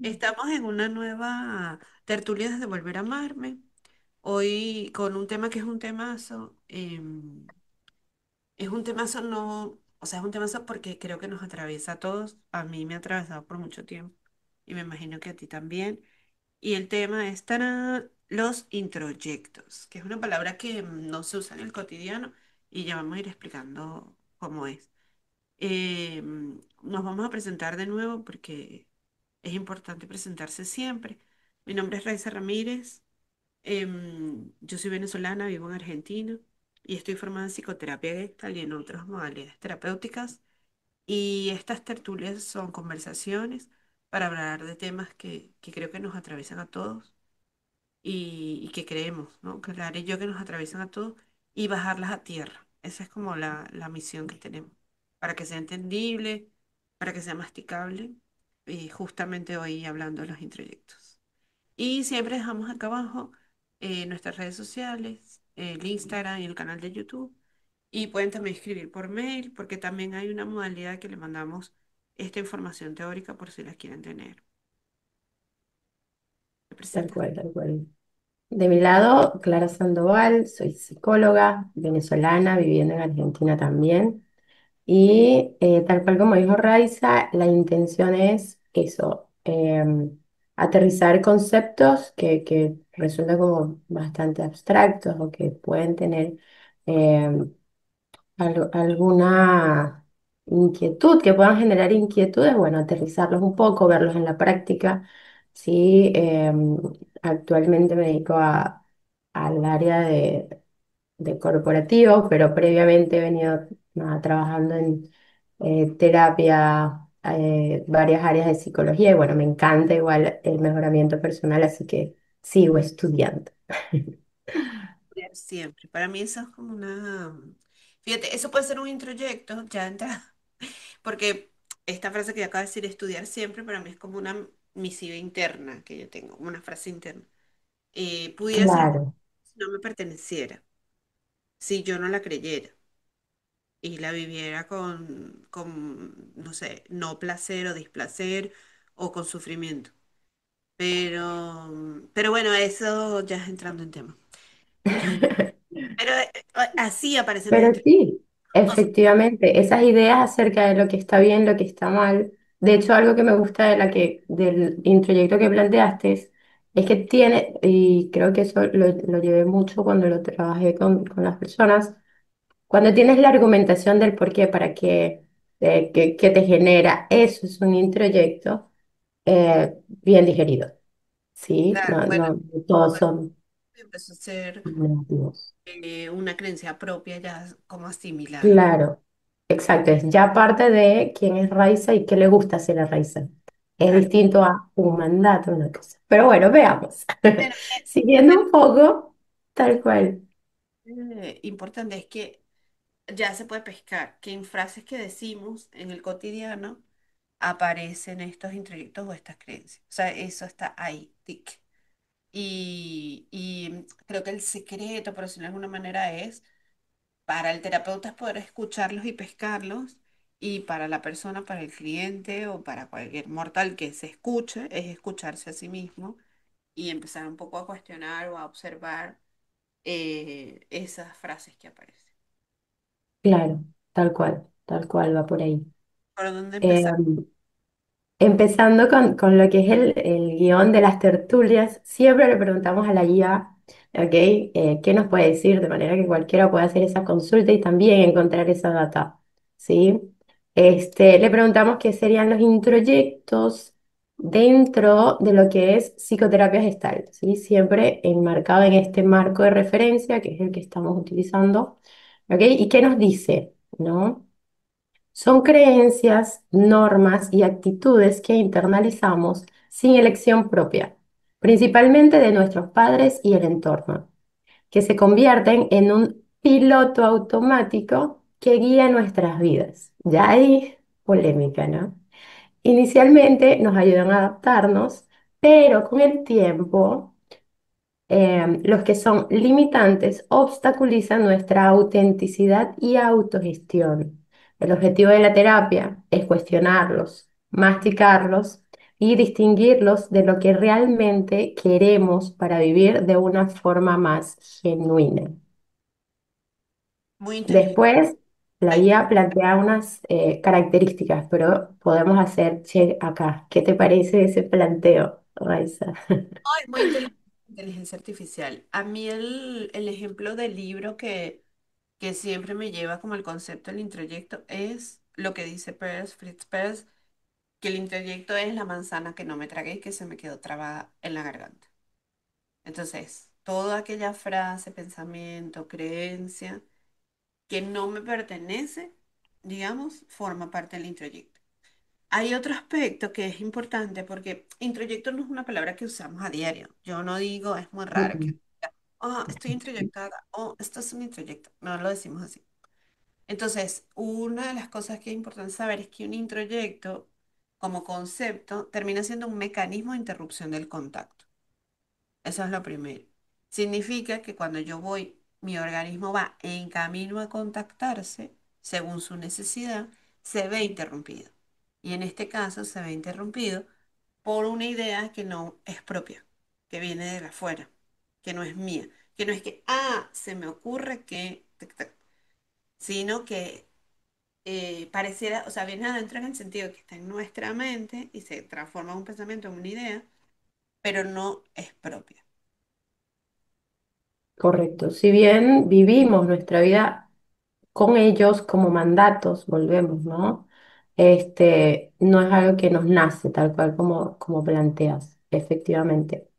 Estamos en una nueva tertulia desde Volver a Amarme. Hoy con un tema que es un temazo. Es un temazo no, o sea, es un temazo porque creo que nos atraviesa a todos. A mí me ha atravesado por mucho tiempo y me imagino que a ti también. Y el tema es tarán, los introyectos, que es una palabra que no se usa en el cotidiano y ya vamos a ir explicando cómo es. Nos vamos a presentar de nuevo porque es importante presentarse siempre. Mi nombre es Raiza Ramírez. Yo soy venezolana, vivo en Argentina y estoy formada en psicoterapia gestal y en otras modalidades terapéuticas. Y estas tertulias son conversaciones para hablar de temas que creo que nos atraviesan a todos y que creemos, ¿no? Que la haré yo que nos atraviesan a todos y bajarlas a tierra. Esa es como la misión que tenemos, para que sea entendible, para que sea masticable, y justamente hoy hablando de los introyectos. Y siempre dejamos acá abajo nuestras redes sociales, el Instagram y el canal de YouTube. Y pueden también escribir por mail, porque también hay una modalidad que le mandamos esta información teórica por si la quieren tener. ¿Te Tal presentas? cual, tal cual. De mi lado, Clara Sandoval, soy psicóloga venezolana, viviendo en Argentina también. Y tal cual como dijo Raiza, la intención es eso, aterrizar conceptos que resultan como bastante abstractos o que pueden tener em, alguna inquietud, que puedan generar inquietudes, bueno, aterrizarlos un poco, verlos en la práctica. Sí, actualmente me dedico al área de corporativo, pero previamente he venido trabajando en terapia, varias áreas de psicología y bueno, me encanta igual el mejoramiento personal, así que sigo estudiando. Siempre. Para mí eso es como una... Fíjate, eso puede ser un introyecto, ya entra, porque esta frase que acabo de decir, estudiar siempre, para mí es como una misiva interna que yo tengo, como una frase interna. Pudiera ser Claro. si no me perteneciera, si yo no la creyera y la viviera no sé, no placer o displacer o con sufrimiento. Pero bueno, eso ya es entrando en tema. Pero así aparecen los Pero introyectos. sí, efectivamente, esas ideas acerca de lo que está bien, lo que está mal. De hecho, algo que me gusta del introyecto que planteaste es que tiene, y creo que eso lo llevé mucho cuando lo trabajé con las personas, cuando tienes la argumentación del por qué, para qué, que te genera, eso es un introyecto bien digerido, ¿sí? Claro, No, bueno, no todos son empezó a ser negativos. una creencia propia ya como asimilada. Claro, exacto. Es ya parte de quién es Raiza y qué le gusta hacer a Raiza. Es Claro. distinto a un mandato, una cosa. Pero bueno, veamos. Pero Siguiendo un poco, tal cual. importante es que ya se puede pescar, que en frases que decimos en el cotidiano aparecen estos introyectos o estas creencias. O sea, eso está ahí, tic. Y creo que el secreto, por decirlo de alguna manera, es para el terapeuta es poder escucharlos y pescarlos, y para la persona, para el cliente o para cualquier mortal que se escuche, es escucharse a sí mismo y empezar un poco a cuestionar o a observar esas frases que aparecen. Claro, tal cual va por ahí. ¿Por dónde empezar? Em, Empezando con lo que es el guión de las tertulias, siempre le preguntamos a la guía, ¿ok? ¿Qué nos puede decir? De manera que cualquiera pueda hacer esa consulta y también encontrar esa data, ¿sí? Le preguntamos qué serían los introyectos dentro de lo que es psicoterapia gestal, ¿sí? Siempre enmarcado en este marco de referencia, que es el que estamos utilizando, ¿ok? ¿Y qué nos dice? ¿No? Son creencias, normas y actitudes que internalizamos sin elección propia, principalmente de nuestros padres y el entorno, que se convierten en un piloto automático que guía nuestras vidas. Ya hay polémica, ¿no? Inicialmente nos ayudan a adaptarnos, pero con el tiempo los que son limitantes obstaculizan nuestra autenticidad y autogestión. El objetivo de la terapia es cuestionarlos, masticarlos, y distinguirlos de lo que realmente queremos para vivir de una forma más genuina. Muy inteligente. Después, la Ay, guía plantea unas características, pero podemos hacer check acá. ¿Qué te parece ese planteo, Raiza? ay, muy inteligente. Inteligencia artificial. A mí el ejemplo del libro que siempre me lleva como el concepto del introyecto es lo que dice Peirce, Fritz Perls, que el introyecto es la manzana que no me tragué y que se me quedó trabada en la garganta. Entonces, toda aquella frase, pensamiento, creencia que no me pertenece, digamos, forma parte del introyecto. Hay otro aspecto que es importante porque introyecto no es una palabra que usamos a diario. Yo no digo, es muy raro que Mm, diga, oh, estoy introyectada, oh, esto es un introyecto. No lo decimos así. Entonces, una de las cosas que es importante saber es que un introyecto, como concepto, termina siendo un mecanismo de interrupción del contacto. Eso es lo primero. Significa que cuando yo voy, mi organismo va en camino a contactarse, según su necesidad, se ve interrumpido. Y en este caso se ve interrumpido por una idea que no es propia, que viene de afuera, que no es mía, que no es que, ah, se me ocurre que, tac, tac, sino que pareciera, o sea, viene adentro en el sentido que está en nuestra mente y se transforma en un pensamiento, en una idea, pero no es propia. correcto. Si bien vivimos nuestra vida con ellos como mandatos, volvemos, ¿no? No es algo que nos nace, tal cual como planteas, efectivamente.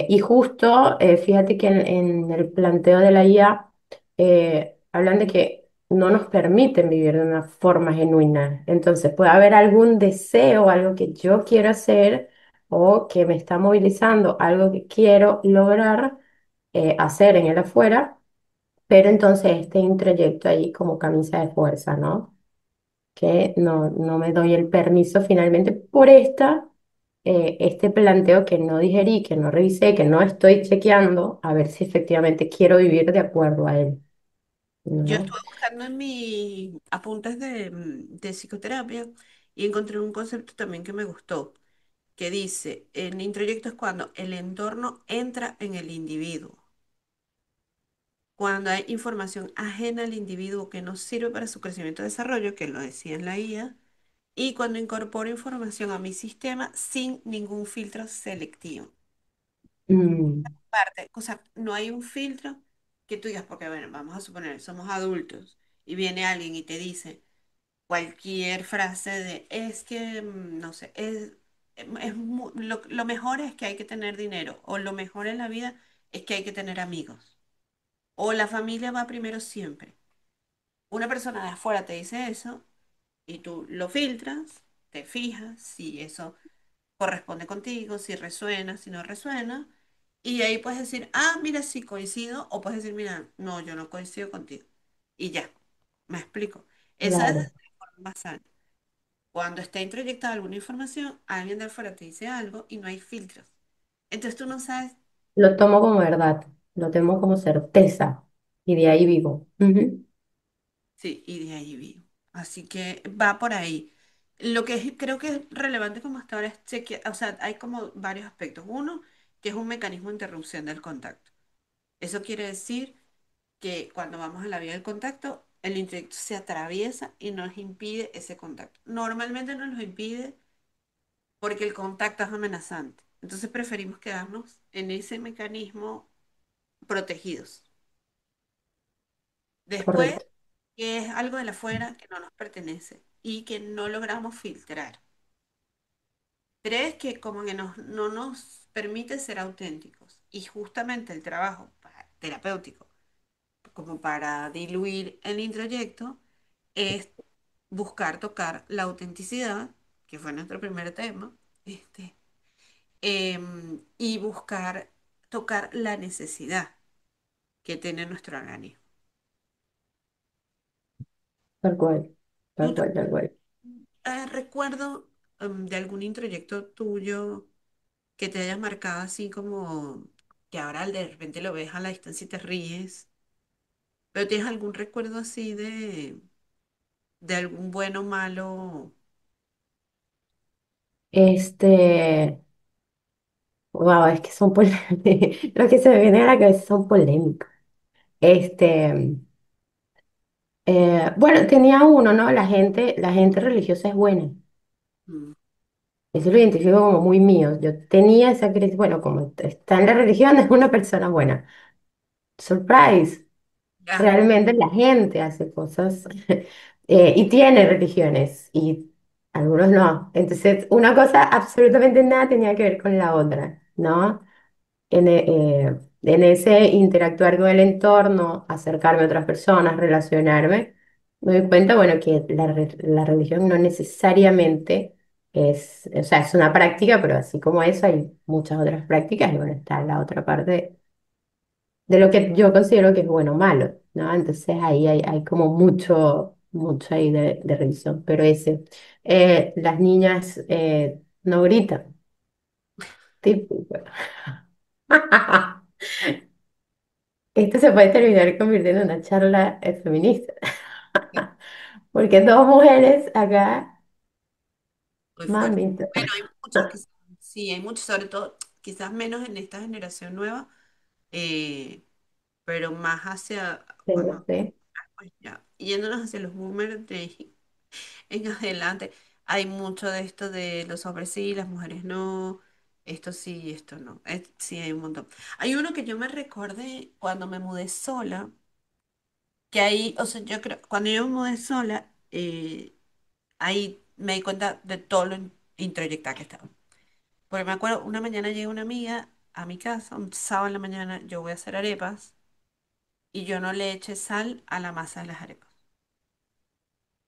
Y justo, fíjate que en el planteo de la IA hablan de que no nos permiten vivir de una forma genuina. Entonces, puede haber algún deseo, algo que yo quiero hacer o que me está movilizando, algo que quiero lograr hacer en el afuera, pero entonces este introyecto ahí como camisa de fuerza, ¿no? Que no me doy el permiso finalmente por este planteo que no digerí, que no revisé, que no estoy chequeando, a ver si efectivamente quiero vivir de acuerdo a él, Yo ¿no? estuve buscando en mis apuntes de psicoterapia y encontré un concepto también que me gustó, que dice, el introyecto es cuando el entorno entra en el individuo, cuando hay información ajena al individuo que no sirve para su crecimiento y desarrollo, que lo decía en la IA, y cuando incorporo información a mi sistema sin ningún filtro selectivo. Mm, Parte, o sea, no hay un filtro que tú digas, porque bueno, vamos a suponer, somos adultos y viene alguien y te dice cualquier frase de, es que, no sé, lo mejor es que hay que tener dinero, o lo mejor en la vida es que hay que tener amigos, o la familia va primero siempre. Una persona de afuera te dice eso y tú lo filtras, te fijas si eso corresponde contigo, si resuena, si no resuena. Y ahí puedes decir, ah, mira, sí coincido, o puedes decir, mira, no, yo no coincido contigo. Y ya, me explico. Esa es la claro, forma más sana. Cuando está introyectada alguna información, alguien de afuera te dice algo y no hay filtros. Entonces tú no sabes, lo tomo como verdad, lo tomo como certeza y de ahí vivo. Ujú. sí, y de ahí vivo. Así que va por ahí. Lo que creo que es relevante como hasta ahora es chequear, o sea, hay como varios aspectos. Uno, que es un mecanismo de interrupción del contacto. Eso quiere decir que cuando vamos a la vía del contacto, el intelecto se atraviesa y nos impide ese contacto. Normalmente nos lo impide porque el contacto es amenazante. Entonces preferimos quedarnos en ese mecanismo protegidos. Después, Correcto, que es algo de la afuera que no nos pertenece y que no logramos filtrar. Tres, que como que no nos permite ser auténticos. Y justamente el trabajo terapéutico, como para diluir el introyecto, es buscar tocar la autenticidad, que fue nuestro primer tema, y buscar tocar la necesidad que tiene nuestro organismo. tal cual, tal ¿Tú cual, tal cual. recuerdo de algún introyecto tuyo que te haya marcado así como que ahora de repente lo ves a la distancia y te ríes, pero tienes algún recuerdo así de algún bueno o malo? Este, wow, es que son polémicos. Lo que se me viene a la cabeza son polémicos. Este, bueno, tenía uno, ¿no? La gente religiosa es buena. Mm, Eso lo identifico como muy mío. Yo tenía esa creencia, bueno, como está en la religión, es una persona buena. Surprise. ya, Realmente la gente hace cosas y tiene religiones y algunos no. Entonces, una cosa absolutamente nada tenía que ver con la otra, ¿no? En ese interactuar con el entorno, acercarme a otras personas, relacionarme, me doy cuenta, bueno, que la religión no necesariamente es, o sea, es una práctica, pero así como eso hay muchas otras prácticas y bueno, está la otra parte de lo que yo considero que es bueno o malo, ¿no? Entonces ahí hay como mucho ahí de revisión. Pero ese, las niñas no gritan, típico. Esto se puede terminar convirtiendo en una charla feminista, porque dos mujeres acá, muy fuerte. mamita, Bueno, hay muchos que sí, hay muchos, sobre todo, quizás menos en esta generación nueva, eh, pero más hacia, tengo bueno, fe. pues ya, yéndonos hacia los boomers en adelante, hay mucho de esto de los hombres sí, las mujeres no, esto sí, esto no, sí, hay un montón. Hay uno que yo me recordé cuando me mudé sola, que ahí, o sea, yo creo, cuando yo me mudé sola, ahí me di cuenta de todo lo introyectada que estaba. Porque me acuerdo, una mañana llega una amiga a mi casa, un sábado en la mañana, yo voy a hacer arepas y yo no le eché sal a la masa de las arepas.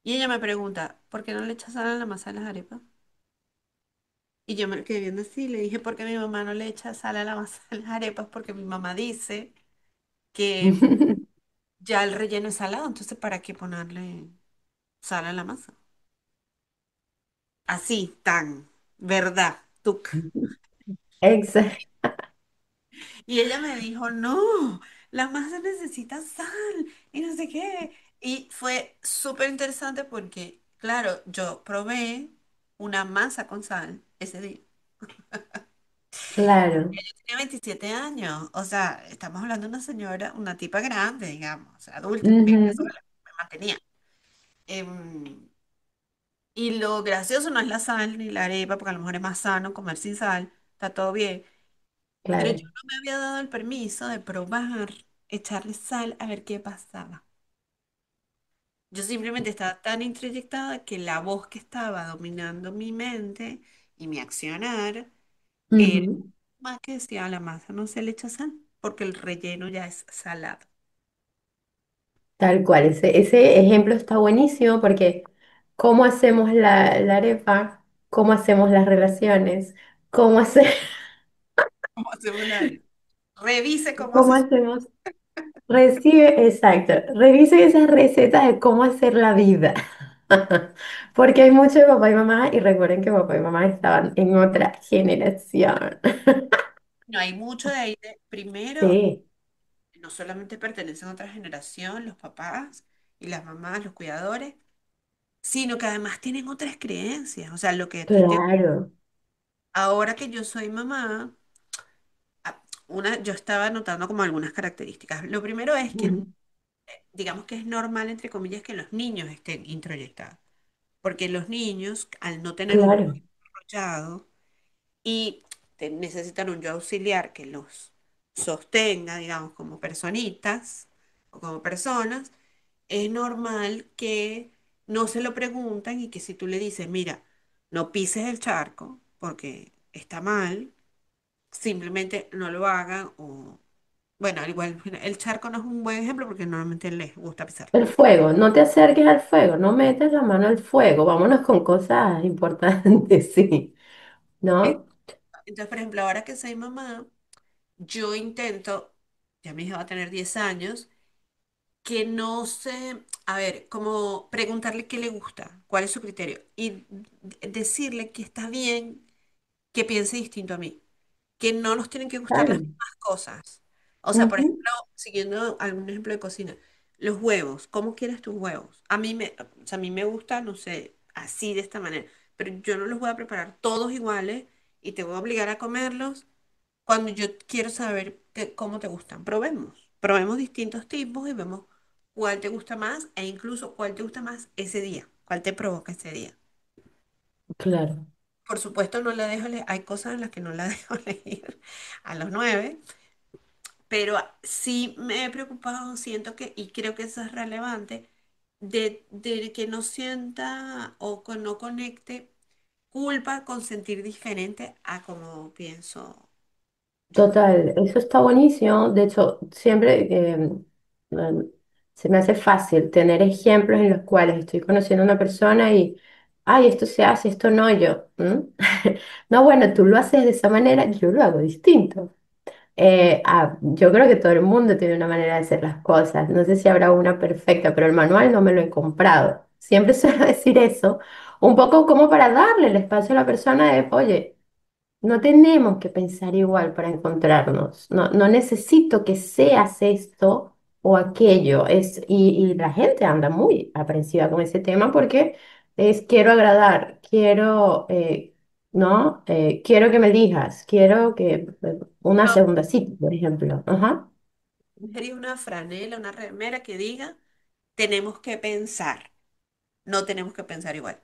Y ella me pregunta, ¿por qué no le echas sal a la masa de las arepas? Y yo me quedé viendo así, le dije, ¿por qué mi mamá no le echa sal a la masa de las arepas? Porque mi mamá dice que ya el relleno es salado, entonces ¿para qué ponerle sal a la masa? Así, tan, ¿verdad? Tuc. Exacto, Y ella me dijo, no, la masa necesita sal y no sé qué. Y fue súper interesante porque, claro, yo probé una masa con sal ese día. claro. Yo tenía 27 años, o sea, estamos hablando de una señora, una tipa grande, digamos, o sea, adulta, vivía Ujú, sola, me mantenía. Em, y lo gracioso no es la sal ni la arepa, porque a lo mejor es más sano comer sin sal, está todo bien. Pero yo claro. no me había dado el permiso de probar, echarle sal a ver qué pasaba. Yo simplemente estaba tan introyectada que la voz que estaba dominando mi mente y mi accionar era Ujú. más que decía a la masa no se le echa sal, porque el relleno ya es salado. Tal cual, ese ejemplo está buenísimo porque cómo hacemos la arepa, cómo hacemos las relaciones, cómo, ¿Cómo hacemos la arepa? Revise cómo cómo hace. hacemos, recibe, exacto, revise esas recetas de cómo hacer la vida. Porque hay mucho de papá y mamá y recuerden que papá y mamá estaban en otra generación. No hay mucho de ahí. Primero, Sí, no solamente pertenecen a otra generación, los papás y las mamás, los cuidadores, sino que además tienen otras creencias. O sea, lo que claro. ahora que yo soy mamá, yo estaba notando como algunas características. Lo primero es que, Ujú, digamos que es normal, entre comillas, que los niños estén introyectados, porque los niños, al no tener un yo claro, desarrollado y necesitan un yo auxiliar que los sostenga, digamos, como personitas o como personas, es normal que no se lo preguntan y que si tú le dices, mira, no pises el charco porque está mal, simplemente no lo hagan o, bueno, al igual el charco no es un buen ejemplo porque normalmente les gusta pisarlo. el fuego, no te acerques al fuego, no metas la mano al fuego, vámonos con cosas importantes, sí, Eh, ¿no? Entonces, por ejemplo, ahora que soy mamá, yo intento, ya mi hija va a tener 10 años, que no sé, a ver, como preguntarle qué le gusta, cuál es su criterio y decirle que está bien que piense distinto a mí, que no nos tienen que gustar las Claro. mismas cosas. O sea, por Ujú, ejemplo, siguiendo algún ejemplo de cocina, los huevos, ¿cómo quieres tus huevos? A mí me, o sea, a mí me gusta, no sé, así de esta manera. pero yo no los voy a preparar todos iguales y te voy a obligar a comerlos cuando yo quiero saber cómo te gustan. Probemos distintos tipos y vemos cuál te gusta más e incluso cuál te gusta más ese día, cuál te provoca ese día. claro. Por supuesto, no la dejo, hay cosas en las que no la dejo elegir a los 9, pero sí me he preocupado, siento que, y creo que eso es relevante, de que no sienta o que no conecte culpa con sentir diferente a como pienso yo. Total, eso está buenísimo. De hecho, siempre eh, se me hace fácil tener ejemplos en los cuales estoy conociendo a una persona y, ay, esto se hace, esto no, yo. ¿Mm? No, bueno, tú lo haces de esa manera, yo lo hago distinto. Yo creo que todo el mundo tiene una manera de hacer las cosas. No sé si habrá una perfecta, pero el manual no me lo he comprado. Siempre suelo decir eso, un poco como para darle el espacio a la persona de, oye. No tenemos que pensar igual para encontrarnos. No, no necesito que seas esto o aquello. Y la gente anda muy aprensiva con ese tema porque es quiero agradar, quiero, ¿no? Quiero que me elijas, quiero que una Yo segunda cita, por ejemplo. Ajá. sería una franela, una remera que diga, tenemos que pensar, no tenemos que pensar igual.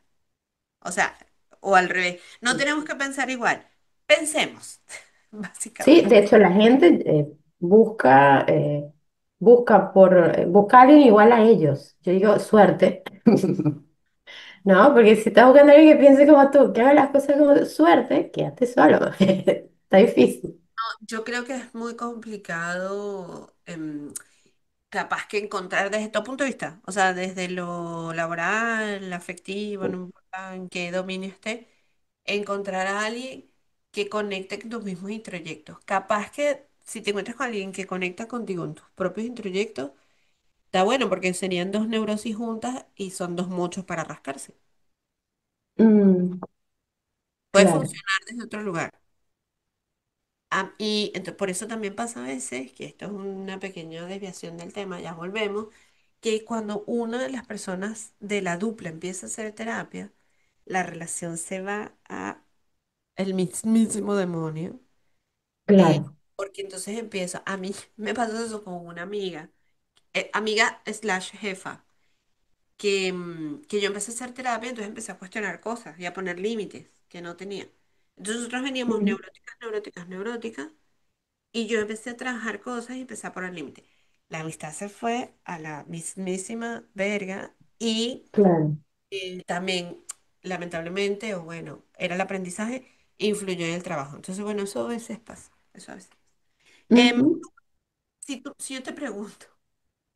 O sea, o al revés, no tenemos que pensar igual, pensemos, Sí, de básicamente. hecho la gente busca a alguien igual a ellos. Yo digo, suerte. No, porque si estás buscando a alguien que piense como tú, que haga las cosas como tu suerte, quédate solo. Está difícil. Yo creo que es muy complicado, capaz que encontrar desde todo punto de vista, o sea, desde lo laboral, afectivo, no importa en qué dominio esté, encontrar a alguien que conecte con tus mismos introyectos. Capaz que si te encuentras con alguien que conecta contigo en tus propios introyectos, está bueno porque serían dos neurosis juntas y son dos muchos para rascarse. Mm, Puede claro, funcionar desde otro lugar. Y por eso también pasa a veces, que esto es una pequeña desviación del tema, ya volvemos, que cuando una de las personas de la dupla empieza a hacer terapia, la relación se va a el mismísimo demonio, claro. porque entonces empieza, a mí me pasó eso con una amiga, amiga slash jefa, que yo empecé a hacer terapia, entonces empecé a cuestionar cosas y a poner límites que no tenía. Entonces nosotros veníamos Mm, neuróticas, neuróticas, neuróticas. Y yo empecé a trabajar cosas y empecé a poner límite. La amistad se fue a la mismísima verga y claro. también, lamentablemente, o bueno, era el aprendizaje, influyó en el trabajo. Entonces, bueno, eso a veces pasa. Eso a veces. Em, Ujú. si yo te pregunto,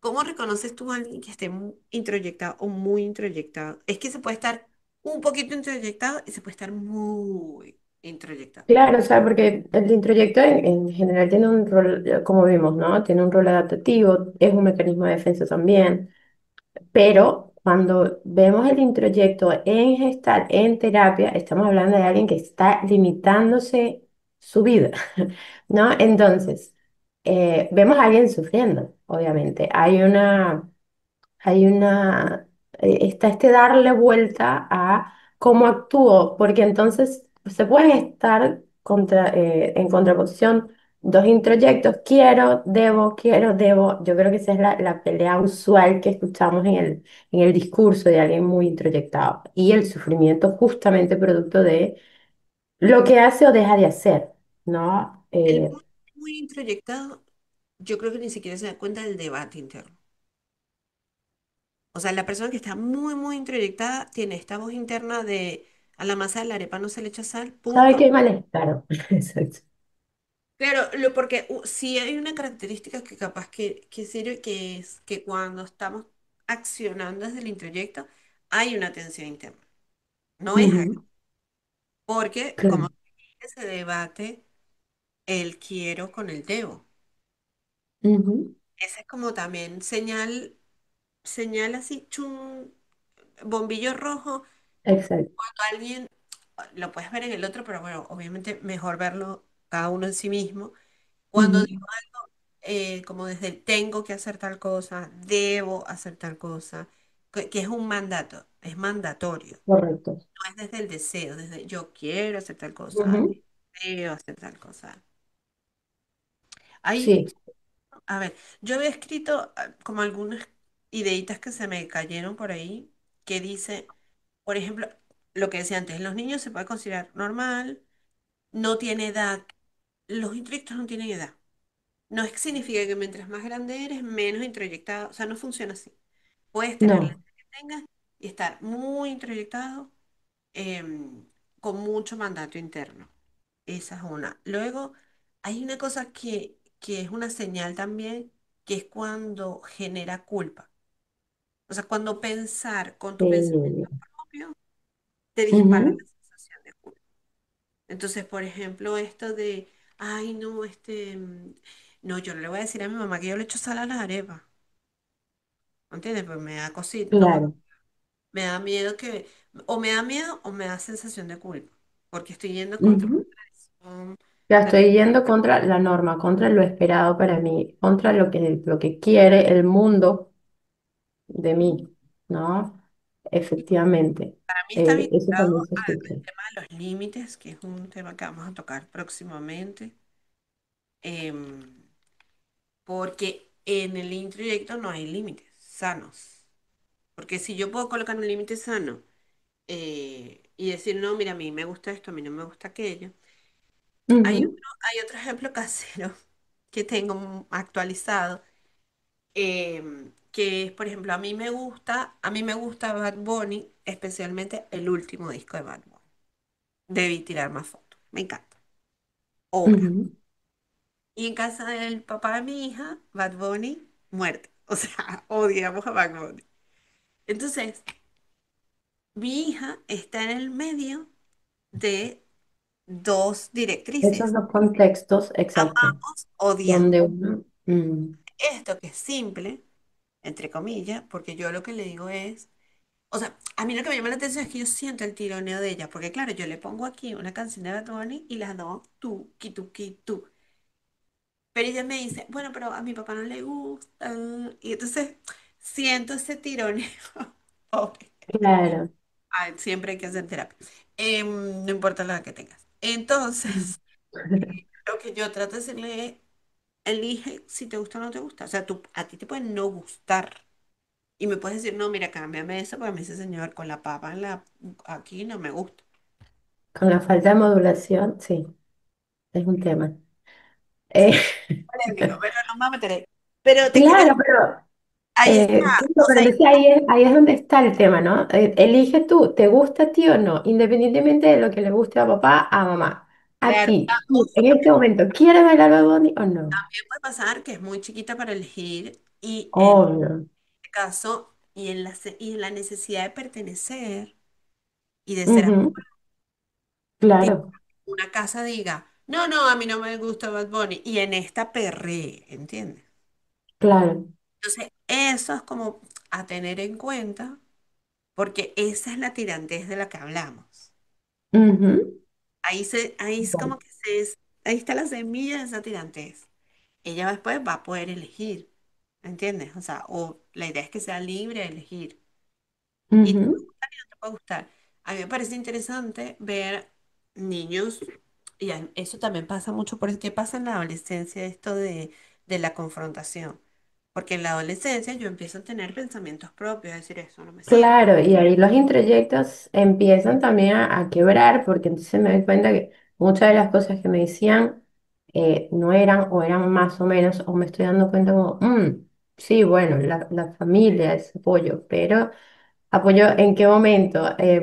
¿cómo reconoces tú a alguien que esté muy introyectado o muy introyectado? Es que se puede estar un poquito introyectado y se puede estar muy introyectado. Claro, o sea, porque el introyecto en general tiene un rol, como vimos, ¿no? Tiene un rol adaptativo, es un mecanismo de defensa también. Pero cuando vemos el introyecto en gestal, en terapia, estamos hablando de alguien que está limitándose su vida, ¿no? Entonces, vemos a alguien sufriendo, obviamente. Está este darle vuelta a cómo actúo, porque entonces se pueden estar en contraposición dos introyectos, quiero, debo. Yo creo que esa es la pelea usual que escuchamos en el discurso de alguien muy introyectado. Y el sufrimiento justamente producto de lo que hace o deja de hacer, ¿no? El muy introyectado, yo creo que ni siquiera se da cuenta del debate interno. O sea, la persona que está muy, muy introyectada tiene esta voz interna de a la masa de la arepa no se le echa sal, ¿Sabe punto. qué malestar? Exacto. Claro, porque sí hay una característica que capaz que sirve, que es que cuando estamos accionando desde el introyecto, hay una tensión interna. No es algo, Ujú, porque como claro. se debate el quiero con el debo. Ujú, Ese es como también señal así, chun, bombillo rojo. exacto. Cuando alguien, lo puedes ver en el otro, pero bueno, obviamente mejor verlo cada uno en sí mismo. Cuando Ujú, digo algo, como desde el tengo que hacer tal cosa, debo hacer tal cosa, que es un mandato, es mandatorio. correcto. No es desde el deseo, desde yo quiero hacer tal cosa, Ujú. deseo hacer tal cosa. Hay, Sí, a ver, yo había escrito como algunas ideitas que se me cayeron por ahí, que dice, por ejemplo, lo que decía antes, los niños se puede considerar normal, no tiene edad, los introyectos no tienen edad. No es que significa que mientras más grande eres, menos introyectado, o sea, no funciona así. Puedes tener la no. edad que tengas y estar muy introyectado em, con mucho mandato interno. Esa es una. Luego, hay una cosa que es una señal también, que es cuando genera culpa. O sea, cuando pensar con tu Sí. pensamiento propio te dispara Ujú. la sensación de culpa. Entonces, por ejemplo, esto de, ay, no, no, yo no le voy a decir a mi mamá que yo le echo sal a las arepas. ¿Entiendes? Pues me da cosita, no Claro. me da miedo o me da miedo o me da sensación de culpa, porque estoy yendo contra una Ujú. tradición. Ya O sea, estoy yendo contra la norma, contra lo esperado para mí, contra lo que quiere el mundo de mí, ¿no? Efectivamente. para mí está Eso vinculado también se al sufre. tema de los límites, que es un tema que vamos a tocar próximamente, em, porque en el introyecto no hay límites sanos. Porque si yo puedo colocar un límite sano y decir, no, mira, a mí me gusta esto, a mí no me gusta aquello. Ujú, Hay otro ejemplo casero que tengo actualizado, que es, por ejemplo, a mí me gusta Bad Bunny, especialmente el último disco de Bad Bunny. Debí tirar más fotos, me encanta. Obra. ujú. Y en casa del papá de mi hija, Bad Bunny, muerte. O sea, odiamos a Bad Bunny. Entonces, mi hija está en el medio de dos Esos directrices. dos contextos, exacto, Amamos, odiamos. donde uno... Esto que es simple, entre comillas, porque yo lo que le digo es, o sea, a mí lo que me llama la atención es que yo siento el tironeo de ella, porque claro, yo le pongo aquí una canción de Bad Bunny y las dos, tú, tú. Pero ella me dice, bueno, pero a mi papá no le gusta. Y entonces siento ese tironeo. Pobre. claro. Ay, siempre hay que hacer terapia. No importa la edad que tengas. Mm. Entonces, lo que yo trato de decirle es, elige si te gusta o no te gusta. O sea, a ti te puede no gustar. Y me puedes decir, no, mira, cámbiame eso, porque a mí ese señor con la papa aquí no me gusta. Con la falta de modulación, sí, es un tema. Eh, Polémico, pero no me meteré. Pero te quiero decir, claro, pero, ahí está. claro, O pero sea, entonces ahí es donde está el tema, ¿no? Elige tú, ¿te gusta a ti o no? Independientemente de lo que le guste a papá, a mamá. A claro, ti, tú, en este momento, ¿quieres bailar Bad Bunny o no? también puede pasar que es muy chiquita para elegir y en Obvio. este caso y en la necesidad de pertenecer y de ser Ujú, tipo, claro. una casa diga, no, no, a mí no me gusta Bad Bunny y en esta perree, ¿entiendes? Claro. Entonces, eso es como a tener en cuenta porque esa es la tirantez de la que hablamos. Ujú. Ahí es como que ahí está la semilla de esa tirantez. Ella después va a poder elegir, ¿entiendes? O sea, o la idea es que sea libre de elegir. Y te puede Ujú. gustar y no te puede gustar. A mí me parece interesante ver niños, y eso también pasa mucho, por qué pasa en la adolescencia esto de la confrontación. Porque en la adolescencia yo empiezo a tener pensamientos propios, es decir, eso no me sirve. Claro, y ahí los introyectos empiezan también a quebrar, porque entonces me doy cuenta que muchas de las cosas que me decían no eran o eran más o menos, o me estoy dando cuenta como, sí, bueno, la familia es apoyo, pero ¿apoyo en qué momento?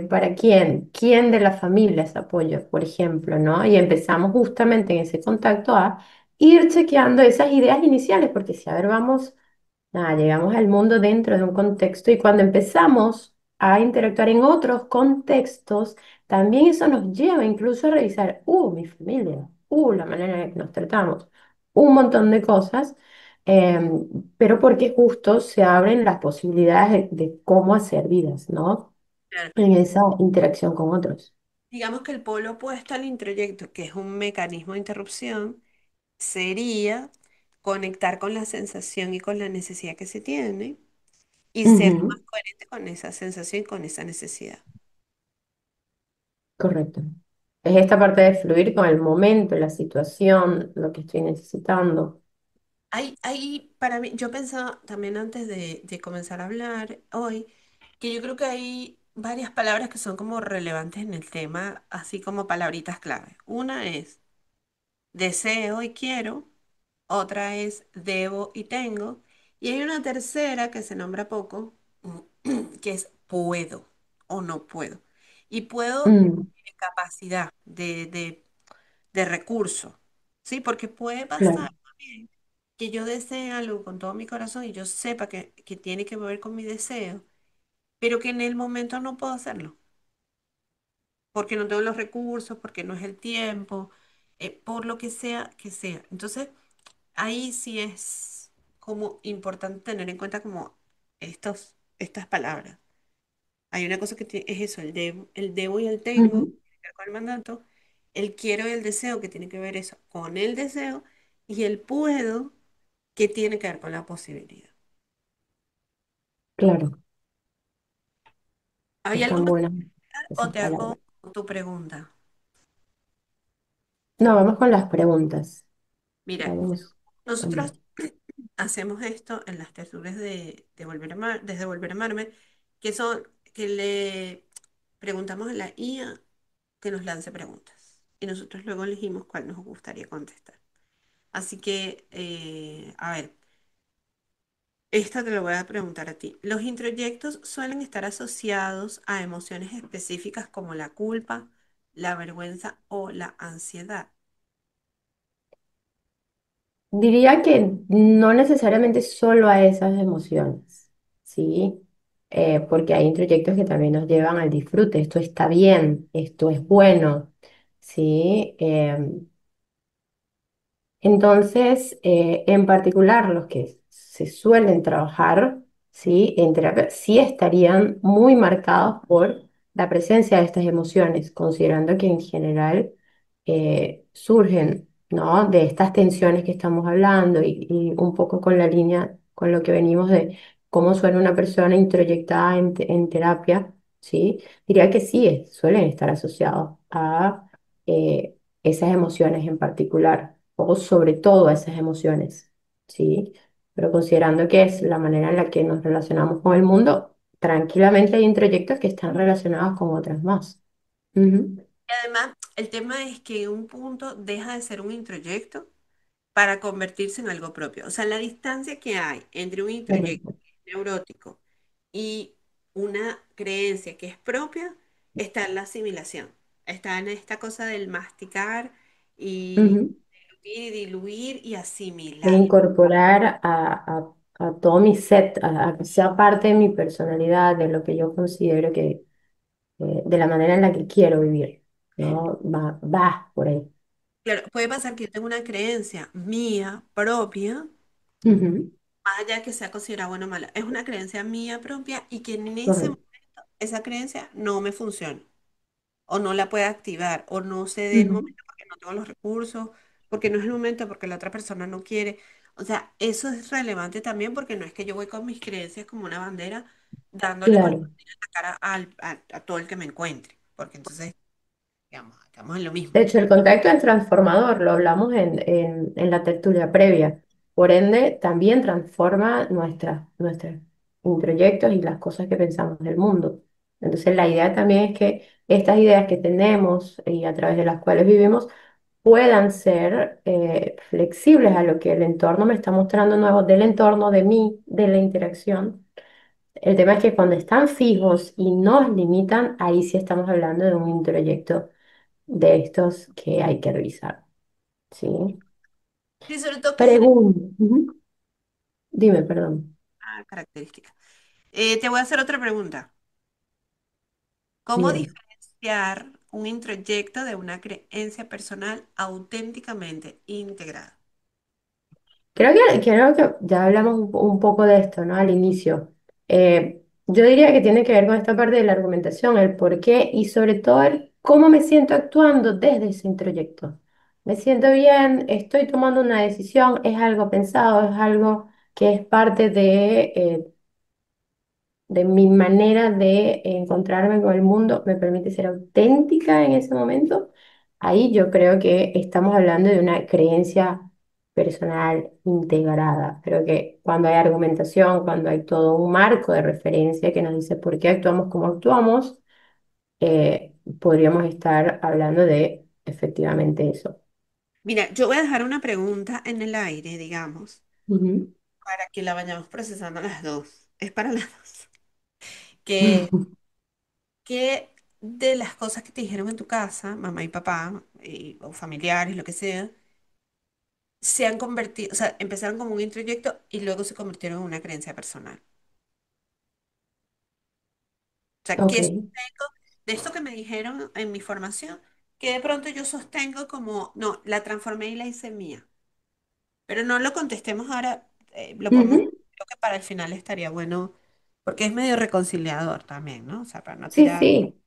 ¿Para quién? ¿Quién de la familia es apoyo, por ejemplo, ¿no? Y empezamos justamente en ese contacto a ir chequeando esas ideas iniciales, porque si, a ver, vamos. Nada, llegamos al mundo dentro de un contexto y cuando empezamos a interactuar en otros contextos, también eso nos lleva incluso a revisar, mi familia, la manera en la que nos tratamos, un montón de cosas, pero porque justo se abren las posibilidades de cómo hacer vidas, ¿no? Claro. En esa interacción con otros. Digamos que el polo opuesto al introyecto, que es un mecanismo de interrupción, sería conectar con la sensación y con la necesidad que se tiene y ser lo más Ujú, coherente con esa sensación y con esa necesidad. correcto. Es esta parte de fluir con el momento, la situación, lo que estoy necesitando. Para mí, yo pensaba también antes de comenzar a hablar hoy, que yo creo que hay varias palabras que son como relevantes en el tema, así como palabritas clave. Una es deseo y quiero, otra es debo y tengo, y hay una tercera que se nombra poco, que es puedo o no puedo. Y puedo Mm, de capacidad, de recurso, ¿sí? Porque puede pasar claro, también que yo desee algo con todo mi corazón y yo sepa que tiene que ver con mi deseo, pero que en el momento no puedo hacerlo, porque no tengo los recursos, porque no es el tiempo, por lo que sea que sea. Entonces, ahí sí es como importante tener en cuenta como estas palabras. Hay una cosa que es eso, el debo y el tengo, ujú, que tiene que ver con el mandato, el quiero y el deseo, que tiene que ver eso con el deseo, y el puedo, que tiene que ver con la posibilidad. claro, ¿Hay algo están más buenas o esas te hago palabras. tu pregunta? No, vamos con las preguntas. Mira, Vamos con nosotros las. hacemos esto en las tertulias de desde Volver a Amarme, que son que le preguntamos a la IA que nos lance preguntas y nosotros luego elegimos cuál nos gustaría contestar. Así que, a ver, esta te lo voy a preguntar a ti. ¿Los introyectos suelen estar asociados a emociones específicas como la culpa, la vergüenza o la ansiedad? Diría que no necesariamente solo a esas emociones, ¿sí? Porque hay introyectos que también nos llevan al disfrute. Esto está bien, esto es bueno, ¿sí? Entonces, en particular, los que se suelen trabajar, ¿sí? En terapia, sí estarían muy marcados por la presencia de estas emociones, considerando que en general surgen, ¿no? De estas tensiones que estamos hablando y un poco con la línea, con lo que venimos de cómo suena una persona introyectada en terapia, ¿sí? Diría que sí, suelen estar asociados a esas emociones en particular o sobre todo a esas emociones, ¿sí? Pero considerando que es la manera en la que nos relacionamos con el mundo, tranquilamente hay introyectos que están relacionados con otras más. Ujú, Y además, el tema es que en un punto deja de ser un introyecto para convertirse en algo propio. O sea, la distancia que hay entre un introyecto correcto. neurótico y una creencia que es propia está en la asimilación, está en esta cosa del masticar y Ujú. diluir y De asimilar. incorporar a todo mi set, a que sea parte de mi personalidad, de lo que yo considero que, de la manera en la que quiero vivir, ¿no? Va por ahí. Claro, puede pasar que yo tenga una creencia mía propia, Ujú, más allá de que sea considerada buena o mala, es una creencia mía propia y que en ese correcto. momento esa creencia no me funciona. O no la pueda activar, o no se dé el Ujú, momento porque no tengo los recursos, porque no es el momento, porque la otra persona no quiere. O sea, eso es relevante también porque no es que yo voy con mis creencias como una bandera dándole con la claro. bandera en la cara a todo el que me encuentre, porque entonces, digamos, estamos en lo mismo. De hecho, el contacto es transformador, lo hablamos en la tertulia previa. Por ende, también transforma nuestros introyectos y las cosas que pensamos del mundo. Entonces, la idea también es que estas ideas que tenemos y a través de las cuales vivimos puedan ser flexibles a lo que el entorno me está mostrando nuevo, del entorno, de mí, de la interacción. El tema es que cuando están fijos y nos limitan, ahí sí estamos hablando de un introyecto de estos que hay que revisar, ¿sí? Sí, sobre todo que genera Pregunta. Ujú. Dime, perdón. características. Te voy a hacer otra pregunta. ¿Cómo Bien. diferenciar un introyecto de una creencia personal auténticamente integrada? Creo que ya hablamos un poco de esto, ¿no? Al inicio. Yo diría que tiene que ver con esta parte de la argumentación, el por qué y sobre todo el cómo me siento actuando desde ese introyecto. Me siento bien, estoy tomando una decisión, es algo pensado, es algo que es parte de de mi manera de encontrarme con el mundo me permite ser auténtica en ese momento, ahí yo creo que estamos hablando de una creencia personal integrada. Creo que cuando hay argumentación, cuando hay todo un marco de referencia que nos dice por qué actuamos como actuamos, podríamos estar hablando de efectivamente eso. Mira, yo voy a dejar una pregunta en el aire, digamos, Ujú. para que la vayamos procesando las dos. Es para las dos. ¿Qué, qué de las cosas que te dijeron en tu casa, mamá y papá, o familiares, lo que sea, se han convertido, o sea, empezaron como un introyecto y luego se convirtieron en una creencia personal? O sea, Ok. ¿qué sostengo de esto que me dijeron en mi formación? Que de pronto yo sostengo como, no, la transformé y la hice mía. Pero no lo contestemos ahora, lo podemos, Ujú. creo que para el final estaría bueno, porque es medio reconciliador también, ¿no? O sea, para no Sí, tirar. sí.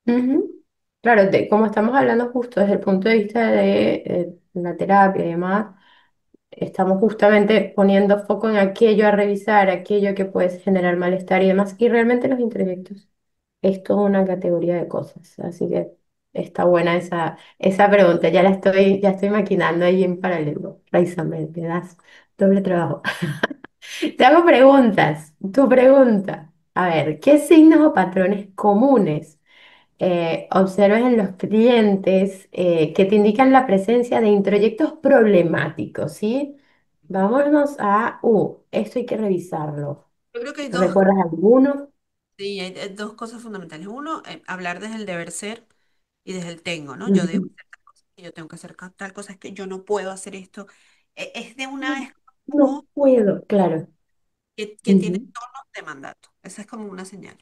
Ujú. Claro, como estamos hablando justo desde el punto de vista de la terapia y demás, estamos justamente poniendo foco en aquello a revisar, aquello que puede generar malestar y demás, y realmente los introyectos es toda una categoría de cosas, así que está buena esa pregunta, ya estoy maquinando ahí en paralelo. Raiza, me das doble trabajo. Te hago preguntas, tu pregunta. A ver, ¿qué signos o patrones comunes observas en los clientes que te indican la presencia de introyectos problemáticos, ¿sí? Vámonos esto hay que revisarlo. Yo creo que hay dos, ¿Recuerdas alguno? sí, hay dos cosas fundamentales. Uno, hablar desde el deber ser y desde el tengo, ¿no? Yo debo Ujú. hacer tal cosa, y yo tengo que hacer tal cosa, es que yo no puedo hacer esto. Es de una vez No como puedo, claro. que tiene Ujú, tono de mandato. Esa es como una señal.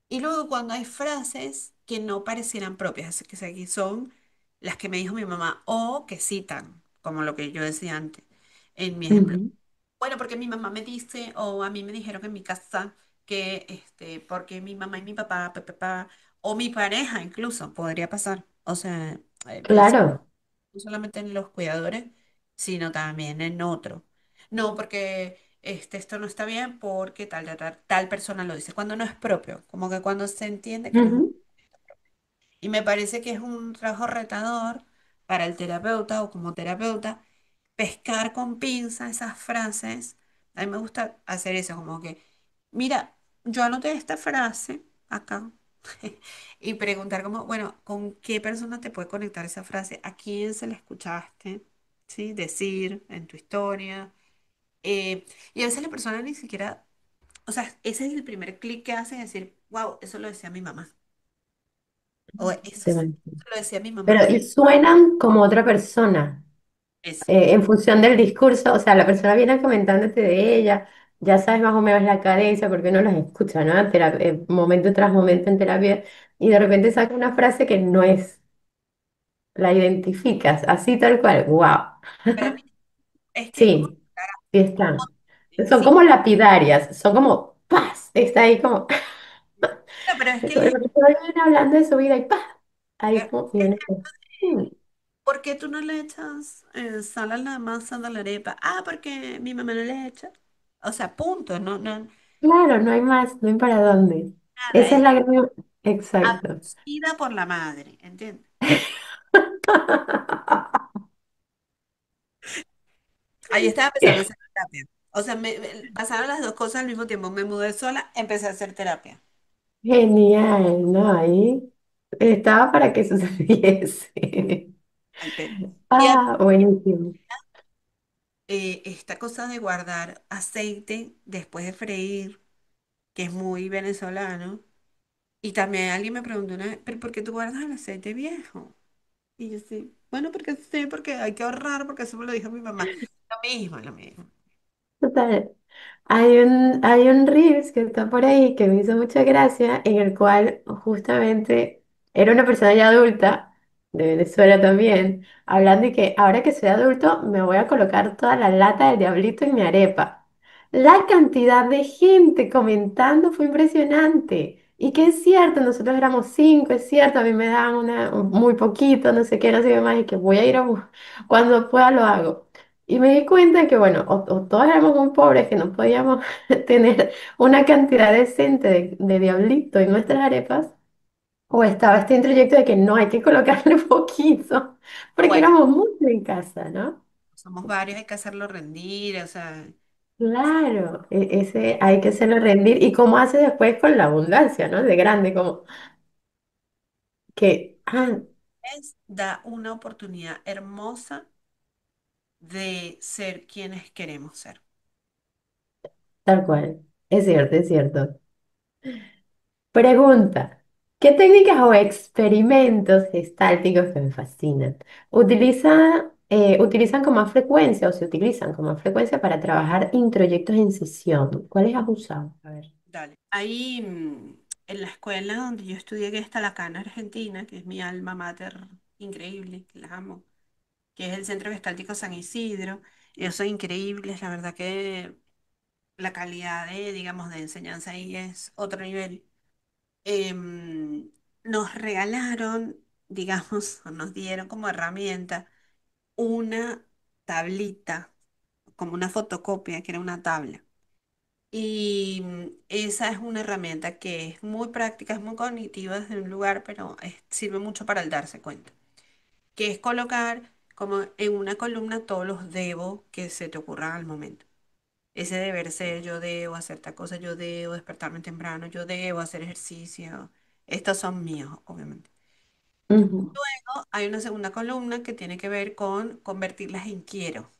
Y luego cuando hay frases que no parecieran propias, así que aquí son las que me dijo mi mamá, o que citan, como lo que yo decía antes, en mi ejemplo. ujú. Bueno, porque mi mamá me dice, o a mí me dijeron en mi casa que, porque mi mamá y mi papá, o mi pareja incluso, podría pasar. O sea, pienso Claro. no solamente en los cuidadores, sino también en otro. No, porque esto no está bien porque tal persona lo dice, cuando no es propio, como que cuando se entiende que no es un... Ujú, Y me parece que es un trabajo retador para el terapeuta o como terapeuta pescar con pinza esas frases. A mí me gusta hacer eso, como que, mira, yo anoté esta frase acá y preguntar como, bueno, ¿con qué persona te puede conectar esa frase? ¿A quién se la escuchaste? ¿Sí? Decir en tu historia. Y a veces la persona ni siquiera, o sea, ese es el primer clic que hace, decir, wow, eso lo decía mi mamá. O eso, te imagino. eso lo decía mi mamá Pero de y mí. suenan como otra persona, Eso. en función del discurso, o sea, la persona viene comentándote de ella, ya sabes más o menos la cadencia, porque uno los escucha, ¿no? Momento tras momento en terapia, y de repente saca una frase que no es, la identificas, así tal cual, wow. Para mí es que es como... Sí, sí están. Son Sí, como lapidarias, son como paz, está ahí como, no, pero es que como la persona viene hablando de su vida y paz, ahí como, y uno dice, "Mm, ¿por qué tú no le echas sal a la masa de la arepa? Ah, porque mi mamá no le echa. O sea, punto, no, no, claro, no hay más, no hay para dónde. nada, Esa es es la gran... Exacto. abducida por la madre, ¿entiendes? Ahí estaba empezando a hacer terapia. O sea, pasaron las dos cosas al mismo tiempo. Me mudé sola, empecé a hacer terapia. Genial, ¿no? Ahí estaba para que sucediese. Al pelo. Y Ah, buenísimo. esta cosa de guardar aceite después de freír, que es muy venezolano. Y también alguien me preguntó una vez, ¿pero por qué tú guardas el aceite viejo? Y yo sí, bueno, porque sí, porque hay que ahorrar, porque eso me lo dijo mi mamá. Lo mismo, lo mismo. Total. Hay un Reels que está por ahí que me hizo mucha gracia, en el cual justamente era una persona ya adulta, de Venezuela también, hablando de que ahora que soy adulto me voy a colocar toda la lata del diablito en mi arepa. La cantidad de gente comentando fue impresionante. Y que es cierto, nosotros éramos 5, es cierto, a mí me dan muy poquito, no sé qué más, y que voy a ir cuando pueda lo hago. Y me di cuenta que, bueno, o todos éramos muy pobres que no podíamos tener una cantidad decente de diablito en nuestras arepas, o estaba este introyecto de que no hay que colocarle poquito, porque Bueno, éramos muchos en casa, ¿no? somos varios, hay que hacerlo rendir, o sea, Claro, ese hay que hacerlo rendir. ¿Y cómo hace después con la abundancia, ¿no? De grande, como que, da una oportunidad hermosa de ser quienes queremos ser. tal cual. Es cierto, es cierto. Pregunta, ¿qué técnicas o experimentos gestálticos que me fascinan utilizan con más frecuencia o se utilizan con más frecuencia para trabajar introyectos en sesión? ¿Cuáles has usado? A ver. Dale. Ahí en la escuela donde yo estudié, que está la Cana Argentina, que es mi alma mater increíble, que la amo, que es el Centro Gestáltico San Isidro. Ellos son increíbles, la verdad que la calidad de, digamos, de enseñanza ahí es otro nivel. Nos regalaron, digamos, o nos dieron como herramienta una tablita, como una fotocopia, que era una tabla. Y esa es una herramienta que es muy práctica, es muy cognitiva desde un lugar, pero sirve mucho para el darse cuenta. Que es colocar como en una columna todos los debo que se te ocurran al momento. Ese deber ser, yo debo hacer tal cosa, yo debo despertarme temprano, yo debo hacer ejercicio. Estos son míos, obviamente. Ujú. Luego hay una segunda columna que tiene que ver con convertirlas en quiero.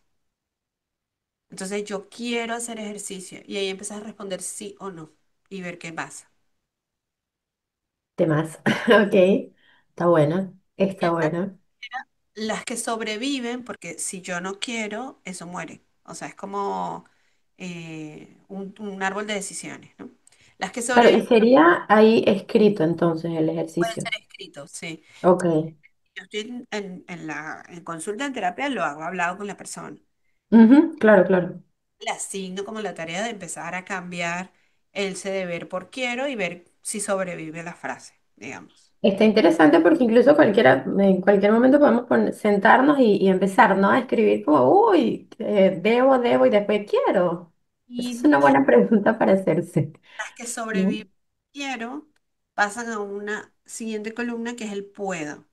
Entonces yo quiero hacer ejercicio y ahí empiezas a responder sí o no y ver qué pasa. Temas. Ok, está buena, Y está en la buena. tercera, las que sobreviven, porque si yo no quiero, eso muere. O sea, es como un árbol de decisiones, ¿no? Las que Claro, y sobreviven sería ahí escrito entonces el pueden ejercicio. ser escritos, sí. Ok. Yo estoy en consulta en terapia, lo hago hablado con la persona. Ujú, claro, claro. Le asigno como la tarea de empezar a cambiar ese deber por quiero y ver si sobrevive la frase, digamos. Está interesante porque incluso cualquiera, en cualquier momento podemos sentarnos y empezar, ¿no? A escribir como, uy, debo y después quiero. Esa Y es una buena pregunta para hacerse, las que ¿no? sobreviven quiero pasan a una siguiente columna que es el puedo,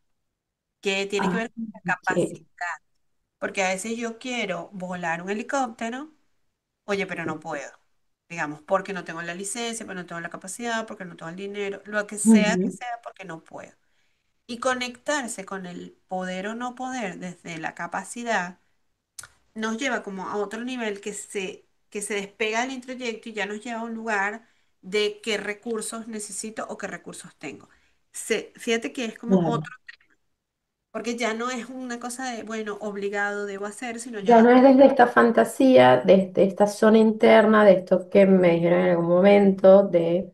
que tiene que Ah, ver con la ok, capacidad. Porque a veces yo quiero volar un helicóptero, oye, pero no puedo. Digamos, porque no tengo la licencia, porque no tengo la capacidad, porque no tengo el dinero, lo que ujú, sea, porque no puedo. Y conectarse con el poder o no poder desde la capacidad nos lleva como a otro nivel que se despega del introyecto y ya nos lleva a un lugar de qué recursos necesito o qué recursos tengo. Fíjate que es como claro. otro, porque ya no es una cosa de, bueno, obligado debo hacer, sino Ya no ya, es desde esta fantasía, desde esta zona interna, de esto que me dijeron en algún momento, de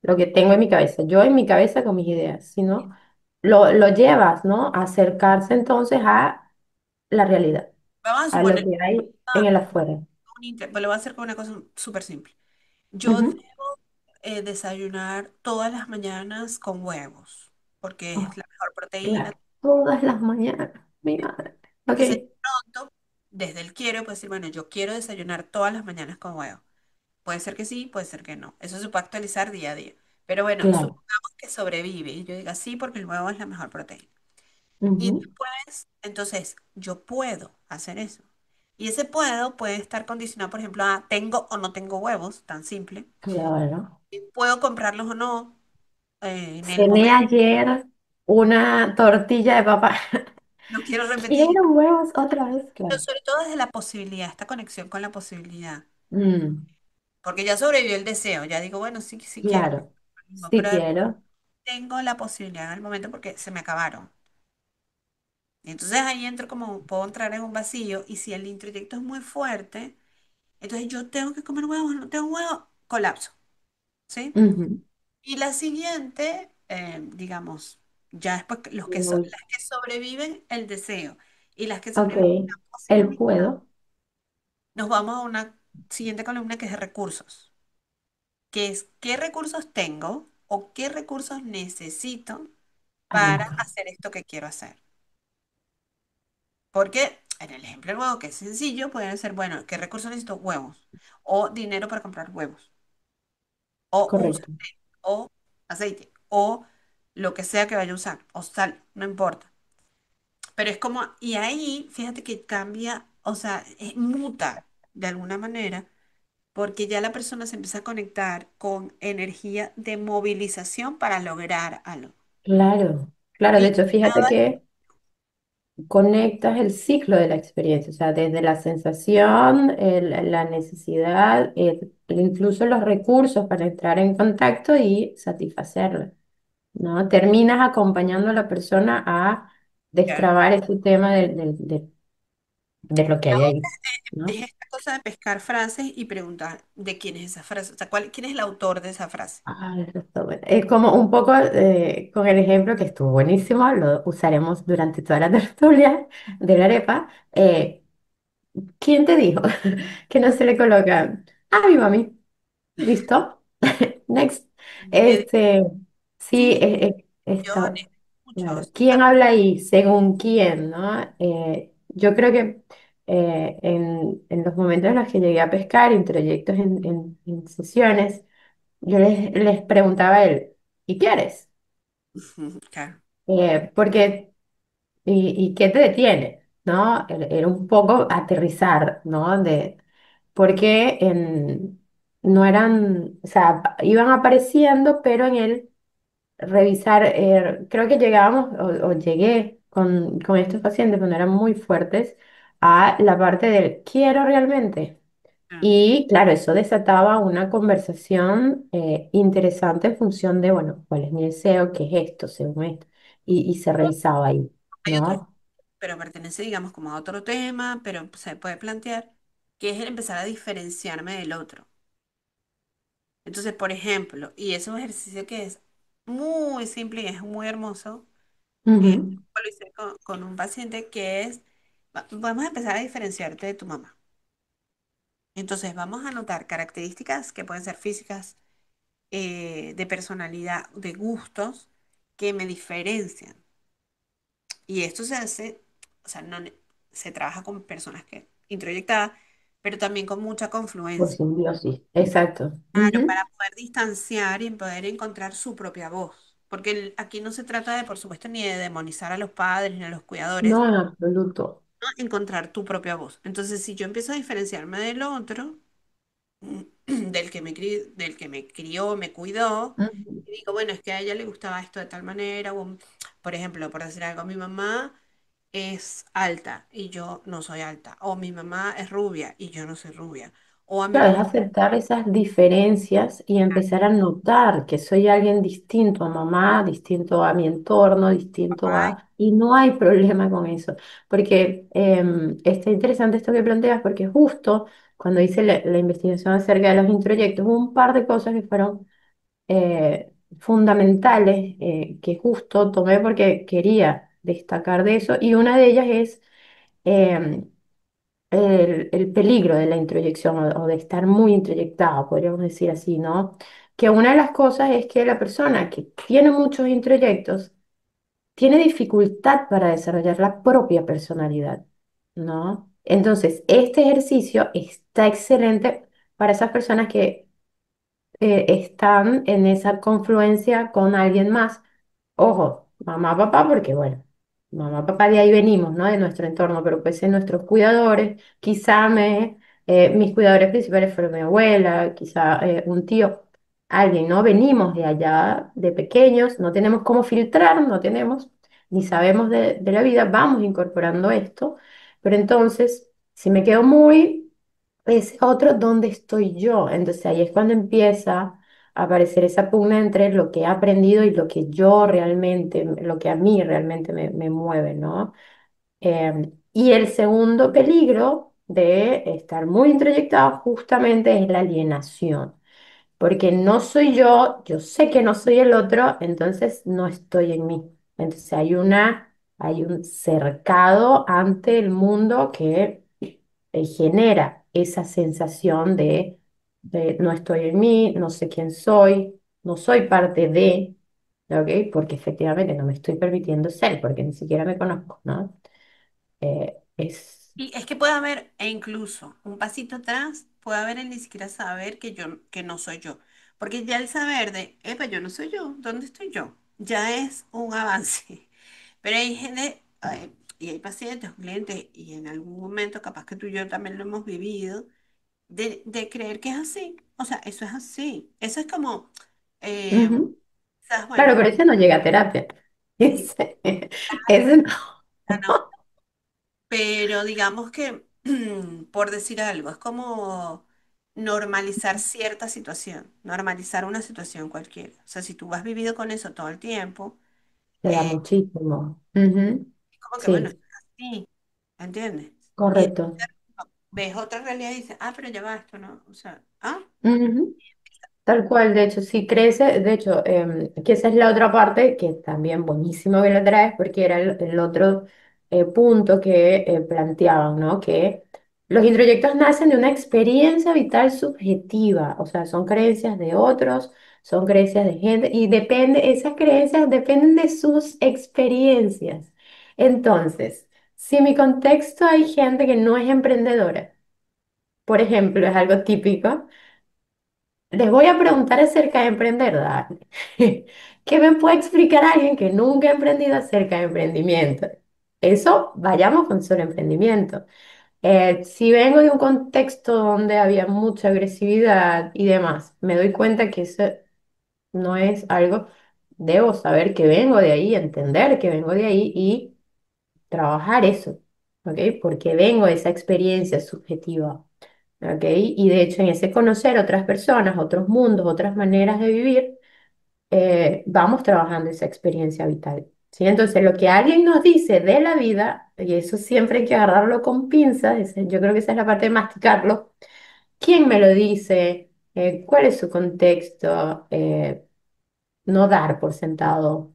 lo que tengo en mi cabeza, yo en mi cabeza con mis ideas, sino lo llevas, ¿no? A acercarse entonces a la realidad, vamos a a lo suponer, que hay en ah, el afuera. pues lo voy a hacer con una cosa súper simple. Yo Ujú. debo desayunar todas las mañanas con huevos, porque Oh, es la mejor proteína. claro, todas las mañanas, mi madre. Ok. Entonces, pronto, desde el quiero, puedo decir, bueno, yo quiero desayunar todas las mañanas con huevo. Puede ser que sí, puede ser que no. Eso se puede actualizar día a día. Pero bueno, Claro. supongamos que sobrevive y yo diga sí porque el huevo es la mejor proteína. Y Ujú. después, entonces, yo puedo hacer eso. Y ese puedo puede estar condicionado, por ejemplo, a tengo o no tengo huevos, tan simple. Claro. Y puedo comprarlos o no en el Cené momento. ayer una tortilla de papa. No quiero repetir. Quiero huevos otra vez, Pero claro. sobre todo desde la posibilidad, esta conexión con la posibilidad. Mm, Porque ya sobrevivió el deseo. Ya digo, bueno, sí, sí quiero. claro. Sí Pero quiero. tengo la posibilidad en el momento porque se me acabaron. Y entonces ahí entro como, puedo entrar en un vacío y si el introyecto es muy fuerte, entonces yo tengo que comer huevos, no tengo huevos, colapso, ¿sí? Ujú. Y la siguiente, digamos, ya después Uy, las que sobreviven el deseo y las que ok. sobreviven la El posibilidad, puedo. nos vamos a una siguiente columna que es de recursos, que es qué recursos tengo o qué recursos necesito Ay, me para encanta. hacer esto que quiero hacer. Porque En el ejemplo del huevo, que es sencillo, puede ser, bueno, ¿qué recursos necesito? Huevos. O dinero para comprar huevos. O un Correcto. sartén. O aceite. O lo que sea que vaya a usar. O sal, no importa. Pero es como, y ahí, fíjate que cambia, o sea, muta de alguna manera, porque ya la persona se empieza a conectar con energía de movilización para lograr algo. Claro, claro, de Y hecho, fíjate nada, que conectas el ciclo de la experiencia, o sea, desde la sensación, la necesidad, incluso los recursos para entrar en contacto y satisfacerla, ¿no? Terminas acompañando a la persona a ya, destrabar ese tema de lo que hay ahí, es ¿no? esta cosa de pescar frases y preguntar de quién es esa frase, o sea, quién es el autor de esa frase. Ah, eso está bueno. Es como un poco con el ejemplo que estuvo buenísimo, lo usaremos durante toda la tertulia de la arepa. ¿Quién te dijo que no se le coloca? A mi mami. ¿Listo? Next. Que Este, sí, sí, está claro. muchos. ¿Quién habla ahí? Según quién, ¿no? Yo creo que en los momentos en los que llegué a pescar, en trayectos, en sesiones, yo les preguntaba a él, ¿y qué eres? Claro. Porque ¿y qué te detiene? ¿No? Era un poco aterrizar, ¿no? Porque no eran, o sea, iban apareciendo, pero en el revisar, creo que llegábamos o llegué con estos pacientes cuando eran muy fuertes a la parte del quiero realmente. Claro. Y claro, eso desataba una conversación interesante en función de, bueno, ¿cuál es mi deseo? ¿Qué es esto? Según esto. Y se revisaba ahí, Hay otro, ¿no? pero pertenece, digamos, como a otro tema, pero se puede plantear que es el empezar a diferenciarme del otro. Entonces, por ejemplo, y es un ejercicio que es muy simple y es muy hermoso, Ujú. lo hice con un paciente que es, vamos a empezar a diferenciarte de tu mamá. Entonces, vamos a anotar características que pueden ser físicas, de personalidad, de gustos, que me diferencian. Y esto se hace, o sea, no, se trabaja con personas que introyectadas, pero también con mucha Por confluencia. simbiosis, exacto. Claro, para Ujú. poder distanciar y poder encontrar su propia voz. Porque aquí no se trata de, por supuesto, ni de demonizar a los padres ni a los cuidadores, No, en absoluto. ¿no? Encontrar tu propia voz. Entonces, si yo empiezo a diferenciarme del otro, del que me crió, me cuidó, Ujú. y digo, bueno, es que a ella le gustaba esto de tal manera, o, por ejemplo, por decir algo, mi mamá es alta y yo no soy alta, o mi mamá es rubia y yo no soy rubia, o a mi Claro, mamá, es aceptar esas diferencias y empezar a notar que soy alguien distinto a mamá, distinto a mi entorno, distinto papá, a... Y no hay problema con eso, porque está interesante esto que planteas, porque justo cuando hice la investigación acerca de los introyectos, hubo un par de cosas que fueron fundamentales, que justo tomé porque quería destacar de eso, y una de ellas es... em, el peligro de la introyección o de estar muy introyectado, podríamos decir así, ¿no? Que una de las cosas es que la persona que tiene muchos introyectos tiene dificultad para desarrollar la propia personalidad, ¿no? Entonces, este ejercicio está excelente para esas personas que están en esa confluencia con alguien más. Ojo, mamá, papá, porque bueno, mamá, papá de ahí venimos, ¿no? De nuestro entorno, pero pues en nuestros cuidadores, quizá mis cuidadores principales fueron mi abuela, quizá un tío, alguien, ¿no? Venimos de allá, de pequeños, no tenemos cómo filtrar, no tenemos, ni sabemos de la vida, vamos incorporando esto, pero entonces, si me quedo muy ese otro, ¿dónde estoy yo? Entonces ahí es cuando empieza a aparecer esa pugna entre lo que he aprendido y lo que yo realmente, lo que a mí realmente me mueve, ¿no? Y el segundo peligro de estar muy introyectado justamente es la alienación, porque no soy yo sé que no soy el otro, entonces no estoy en mí. Entonces hay un cercado ante el mundo que genera esa sensación de no estoy en mí, no sé quién soy, no soy parte de, ¿ok? Porque efectivamente no me estoy permitiendo ser, porque ni siquiera me conozco, ¿no? Es Y es que puede haber, e incluso un pasito atrás, puede haber el ni siquiera saber que yo, que no soy yo. Porque ya el saber de, epa, yo no soy yo, ¿dónde estoy yo? Ya es un avance. Pero hay gente, y hay pacientes o clientes, y en algún momento, capaz que tú y yo también lo hemos vivido, de creer que es así. O sea, eso es así. Eso es como, eh, Ujú. quizás, Claro, bueno, pero ese no llega a terapia. sí, Ese no. ya no. Pero digamos que, por decir algo, es como normalizar cierta situación, normalizar una situación cualquiera. O sea, si tú has vivido con eso todo el tiempo, Te da muchísimo. Ujú. es como que, bueno, Sí, esto es así, ¿entiendes? Y correcto. después ves otra realidad y dices, ah, pero ya va esto, ¿no? O sea, ah, Ujú. Tal cual, de hecho, sí crece, de hecho, que esa es la otra parte que también buenísimo que la traes porque era el otro punto que planteaban, ¿no? Que los introyectos nacen de una experiencia vital subjetiva, o sea, son creencias de otros, son creencias de gente y depende, esas creencias dependen de sus experiencias. Entonces, si en mi contexto hay gente que no es emprendedora, por ejemplo, es algo típico. Les voy a preguntar acerca de emprender, dale. ¿Qué me puede explicar alguien que nunca ha emprendido acerca de emprendimiento? Eso, vayamos con solo emprendimiento. Si vengo de un contexto donde había mucha agresividad y demás, me doy cuenta que eso no es algo, debo saber que vengo de ahí, entender que vengo de ahí y trabajar eso, ¿ok? Porque vengo de esa experiencia subjetiva. ¿Ok? Y de hecho en ese conocer otras personas, otros mundos, otras maneras de vivir, vamos trabajando esa experiencia vital. ¿Sí? Entonces lo que alguien nos dice de la vida, y eso siempre hay que agarrarlo con pinzas, yo creo que esa es la parte de masticarlo, ¿quién me lo dice? ¿Cuál es su contexto? No dar por sentado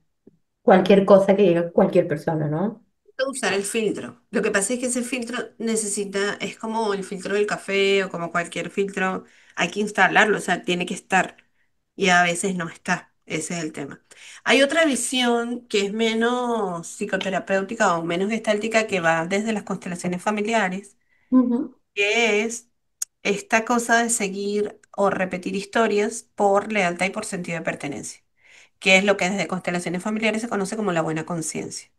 cualquier cosa que diga cualquier persona, ¿no? usar el filtro. Lo que pasa es que ese filtro necesita, es como el filtro del café o como cualquier filtro, hay que instalarlo, o sea, tiene que estar. Y a veces no está. Ese es el tema. Hay otra visión que es menos psicoterapéutica o menos gestáltica que va desde las constelaciones familiares, Ujú. que es esta cosa de seguir o repetir historias por lealtad y por sentido de pertenencia, que es lo que desde constelaciones familiares se conoce como la buena conciencia.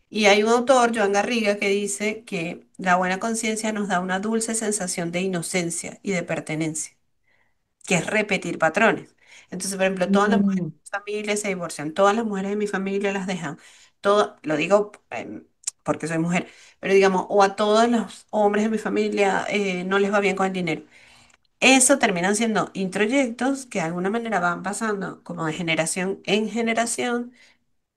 Y hay un autor, Joan Garriga, que dice que la buena conciencia nos da una dulce sensación de inocencia y de pertenencia, que es repetir patrones. Entonces, por ejemplo, todas las mujeres Mm, de mi familia se divorcian, todas las mujeres de mi familia las dejan, todo, lo digo porque soy mujer, pero digamos, o a todos los hombres de mi familia no les va bien con el dinero. Eso terminan siendo introyectos que de alguna manera van pasando como de generación en generación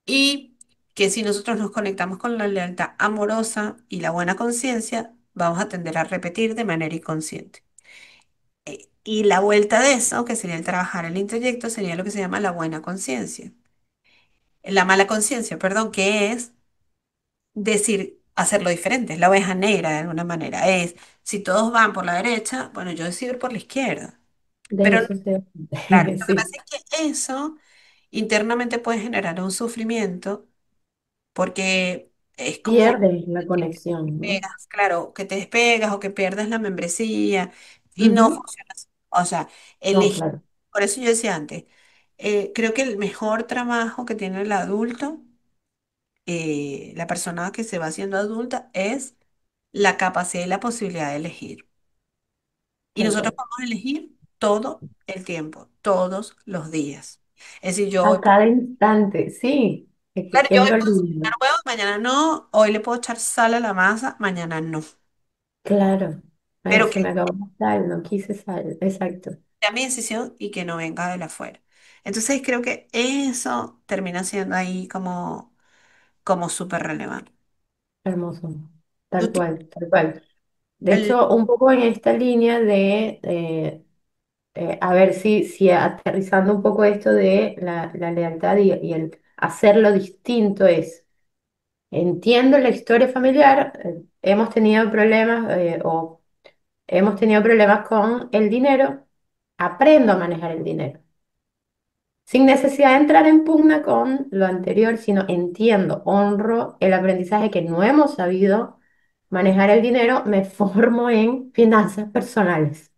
y que si nosotros nos conectamos con la lealtad amorosa y la buena conciencia, vamos a tender a repetir de manera inconsciente. Y la vuelta de eso, que sería el trabajar el introyecto, sería lo que se llama la buena conciencia. La mala conciencia, perdón, que es decir, hacerlo diferente, es la oveja negra de alguna manera. Es, si todos van por la derecha, bueno, yo decido ir por la izquierda. de Pero eso se... claro, lo que pasa Sí, es que eso internamente puede generar un sufrimiento porque es como pierdes la que te conexión, ¿no? despegas, claro, que te despegas o que pierdes la membresía y no Ujú. funciona así. O sea, No, elegir, claro, por eso yo decía antes, creo que el mejor trabajo que tiene el adulto, la persona que se va haciendo adulta, es la capacidad y la posibilidad de elegir. Y tal nosotros cual. podemos elegir todo el tiempo, todos los días. Es decir, yo hoy A cada instante, sí, claro, yo es hoy lo puedo lindo. cocinar huevos, mañana no, hoy le puedo echar sal a la masa, mañana no. Claro, ay, Pero se que me acabó la sal, no quise sal, exacto, sea mi decisión y que no venga de la afuera. Entonces creo que eso termina siendo ahí como súper relevante. hermoso, Tú tal tienes cual, tal cual. De el, hecho, un poco en esta línea de, a ver si aterrizando un poco esto de la lealtad y el hacerlo distinto es, entiendo la historia familiar, hemos tenido problemas o hemos tenido problemas con el dinero, aprendo a manejar el dinero. Sin necesidad de entrar en pugna con lo anterior, sino entiendo, honro el aprendizaje que no hemos sabido manejar el dinero, me formo en finanzas personales,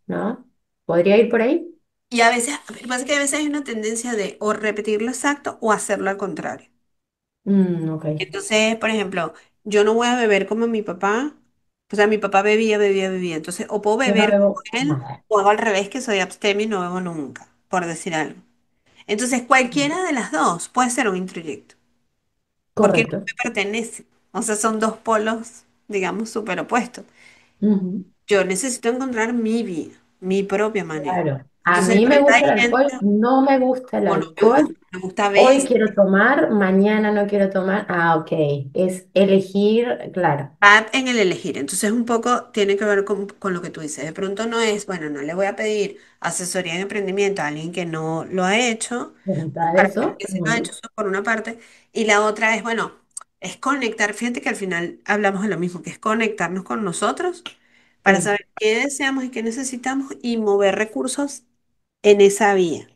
¿no? ¿Podría ir por ahí? Y a veces, lo que pasa es que a veces hay una tendencia de o repetir lo exacto o hacerlo al contrario. Ok. Entonces, por ejemplo, yo no voy a beber como mi papá. O sea, mi papá bebía, bebía, bebía. Entonces, o puedo Yo no beber como bebo él, nada. o hago al revés, que soy abstemio y no bebo nunca, por decir algo. Entonces, cualquiera de las dos puede ser un introyecto, porque no Correcto. me pertenece. O sea, son dos polos, digamos, súper opuestos. Ujú. Yo necesito encontrar mi vida, mi propia manera. Claro. A Entonces, mí me ahorita gusta hay el alcohol, gente, no me gusta el o no me gusta, alcohol. me gusta a Hoy veces. quiero tomar, mañana no quiero tomar. Ah, ok. Es elegir, claro. Va en el elegir. Entonces, un poco tiene que ver con lo que tú dices. De pronto no es, bueno, no le voy a pedir asesoría en emprendimiento a alguien que no lo ha hecho, Preguntar para alguien eso. que se lo ha Ujú. hecho, eso por una parte. Y la otra es, bueno, es conectar. Fíjate que al final hablamos de lo mismo, que es conectarnos con nosotros para Sí. saber qué deseamos y qué necesitamos y mover recursos en esa vía.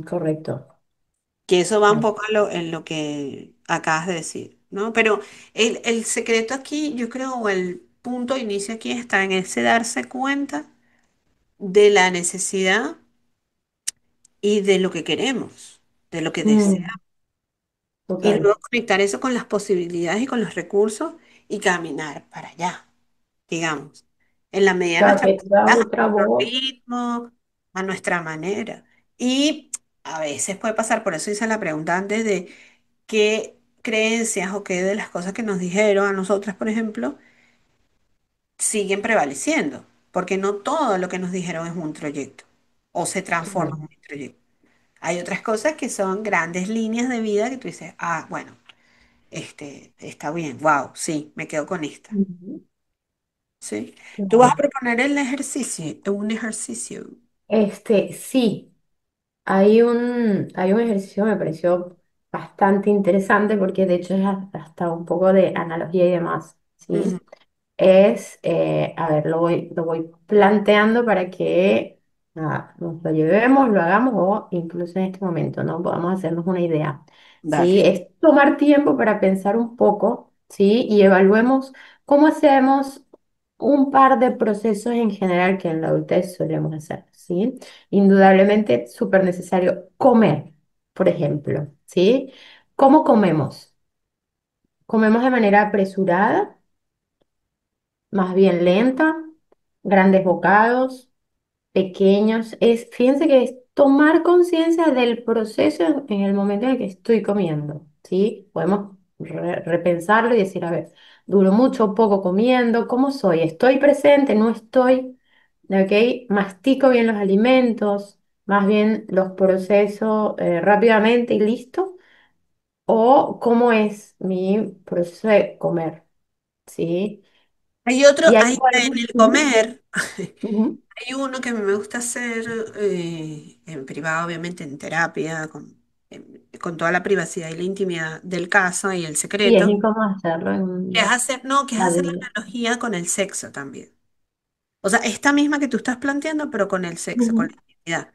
Correcto. Que eso va un Claro. poco en lo que acabas de decir, ¿no? Pero el secreto aquí, yo creo, o el punto de inicio aquí está en ese darse cuenta de la necesidad y de lo que queremos, de lo que Mm, deseamos. Y total. luego conectar eso con las posibilidades y con los recursos y caminar para allá, digamos, en la medida de Claro nuestras que esa posibilidades, otra a nuestro voz. ritmo, a nuestra manera. Y a veces puede pasar, por eso hice la pregunta antes de qué creencias o qué de las cosas que nos dijeron a nosotras, por ejemplo, siguen prevaleciendo, porque no todo lo que nos dijeron es un proyecto o se transforma en Claro. un proyecto. Hay otras cosas que son grandes líneas de vida que tú dices, ah, bueno, está bien, wow, sí, me quedo con esta. Ujú. ¿Sí? Tú vas a Claro. proponer el ejercicio, un ejercicio. Sí. Hay un ejercicio que me pareció bastante interesante porque de hecho es hasta un poco de analogía y demás, Ujú, ¿sí? A ver, lo voy planteando para que nos lo llevemos, lo hagamos o incluso en este momento, ¿no? Podamos hacernos una idea, ¿sí? dale. Es tomar tiempo para pensar un poco, ¿sí? Y evaluemos cómo hacemos un par de procesos en general que en la adultez solemos hacer, ¿sí? Indudablemente súper necesario comer, por ejemplo, ¿sí? ¿Cómo comemos? ¿Comemos de manera apresurada, más bien lenta, grandes bocados, pequeños? Fíjense que es tomar conciencia del proceso en el momento en el que estoy comiendo, ¿sí? Podemos repensarlo y decir, a ver, ¿duro mucho o poco comiendo? ¿Cómo soy? ¿Estoy presente? ¿No estoy? ¿Ok? ¿Mastico bien los alimentos? ¿Más bien los proceso rápidamente y listo? ¿O cómo es mi proceso de comer? ¿Sí? Hay otro, Y hay hay en algo. el comer, Ujú. hay uno que me gusta hacer en privado, obviamente en terapia, con toda la privacidad y la intimidad del caso y el Sí, es secreto, incómodo hacerlo en que es un hacer, no, que es hacer la ladrillo. analogía con el sexo también. O sea, esta misma que tú estás planteando, pero con el sexo, con Ujú. la intimidad.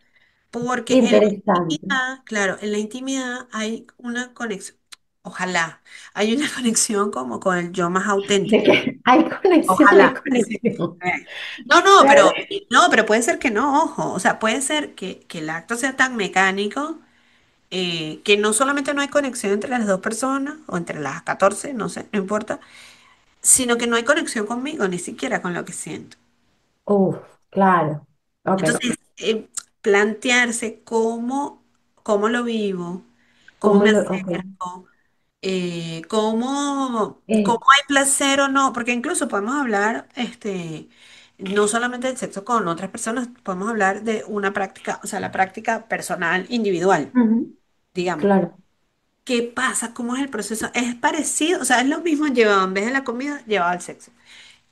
Porque en la Interesante. intimidad, claro, en la intimidad hay una conexión, ojalá, hay una conexión como con el yo más De auténtico. que hay conexión, hay Ojalá. Sí. conexión. No, no, Claro. pero puede ser que no, ojo. O sea, puede ser que el acto sea tan mecánico que no solamente no hay conexión entre las dos personas o entre las 14 no sé, no importa, sino que no hay conexión conmigo, ni siquiera con lo que siento. Uf, claro. Ok. Entonces, plantearse cómo lo vivo, cómo me Ok. acerco, cómo Eh, hay placer o no, porque incluso podemos hablar, no solamente del sexo con otras personas, podemos hablar de una práctica, o sea, la práctica personal, individual, Ujú. digamos. Claro. ¿Qué pasa? ¿Cómo es el proceso? Es parecido, o sea, es lo mismo llevado en vez de la comida, llevado al sexo.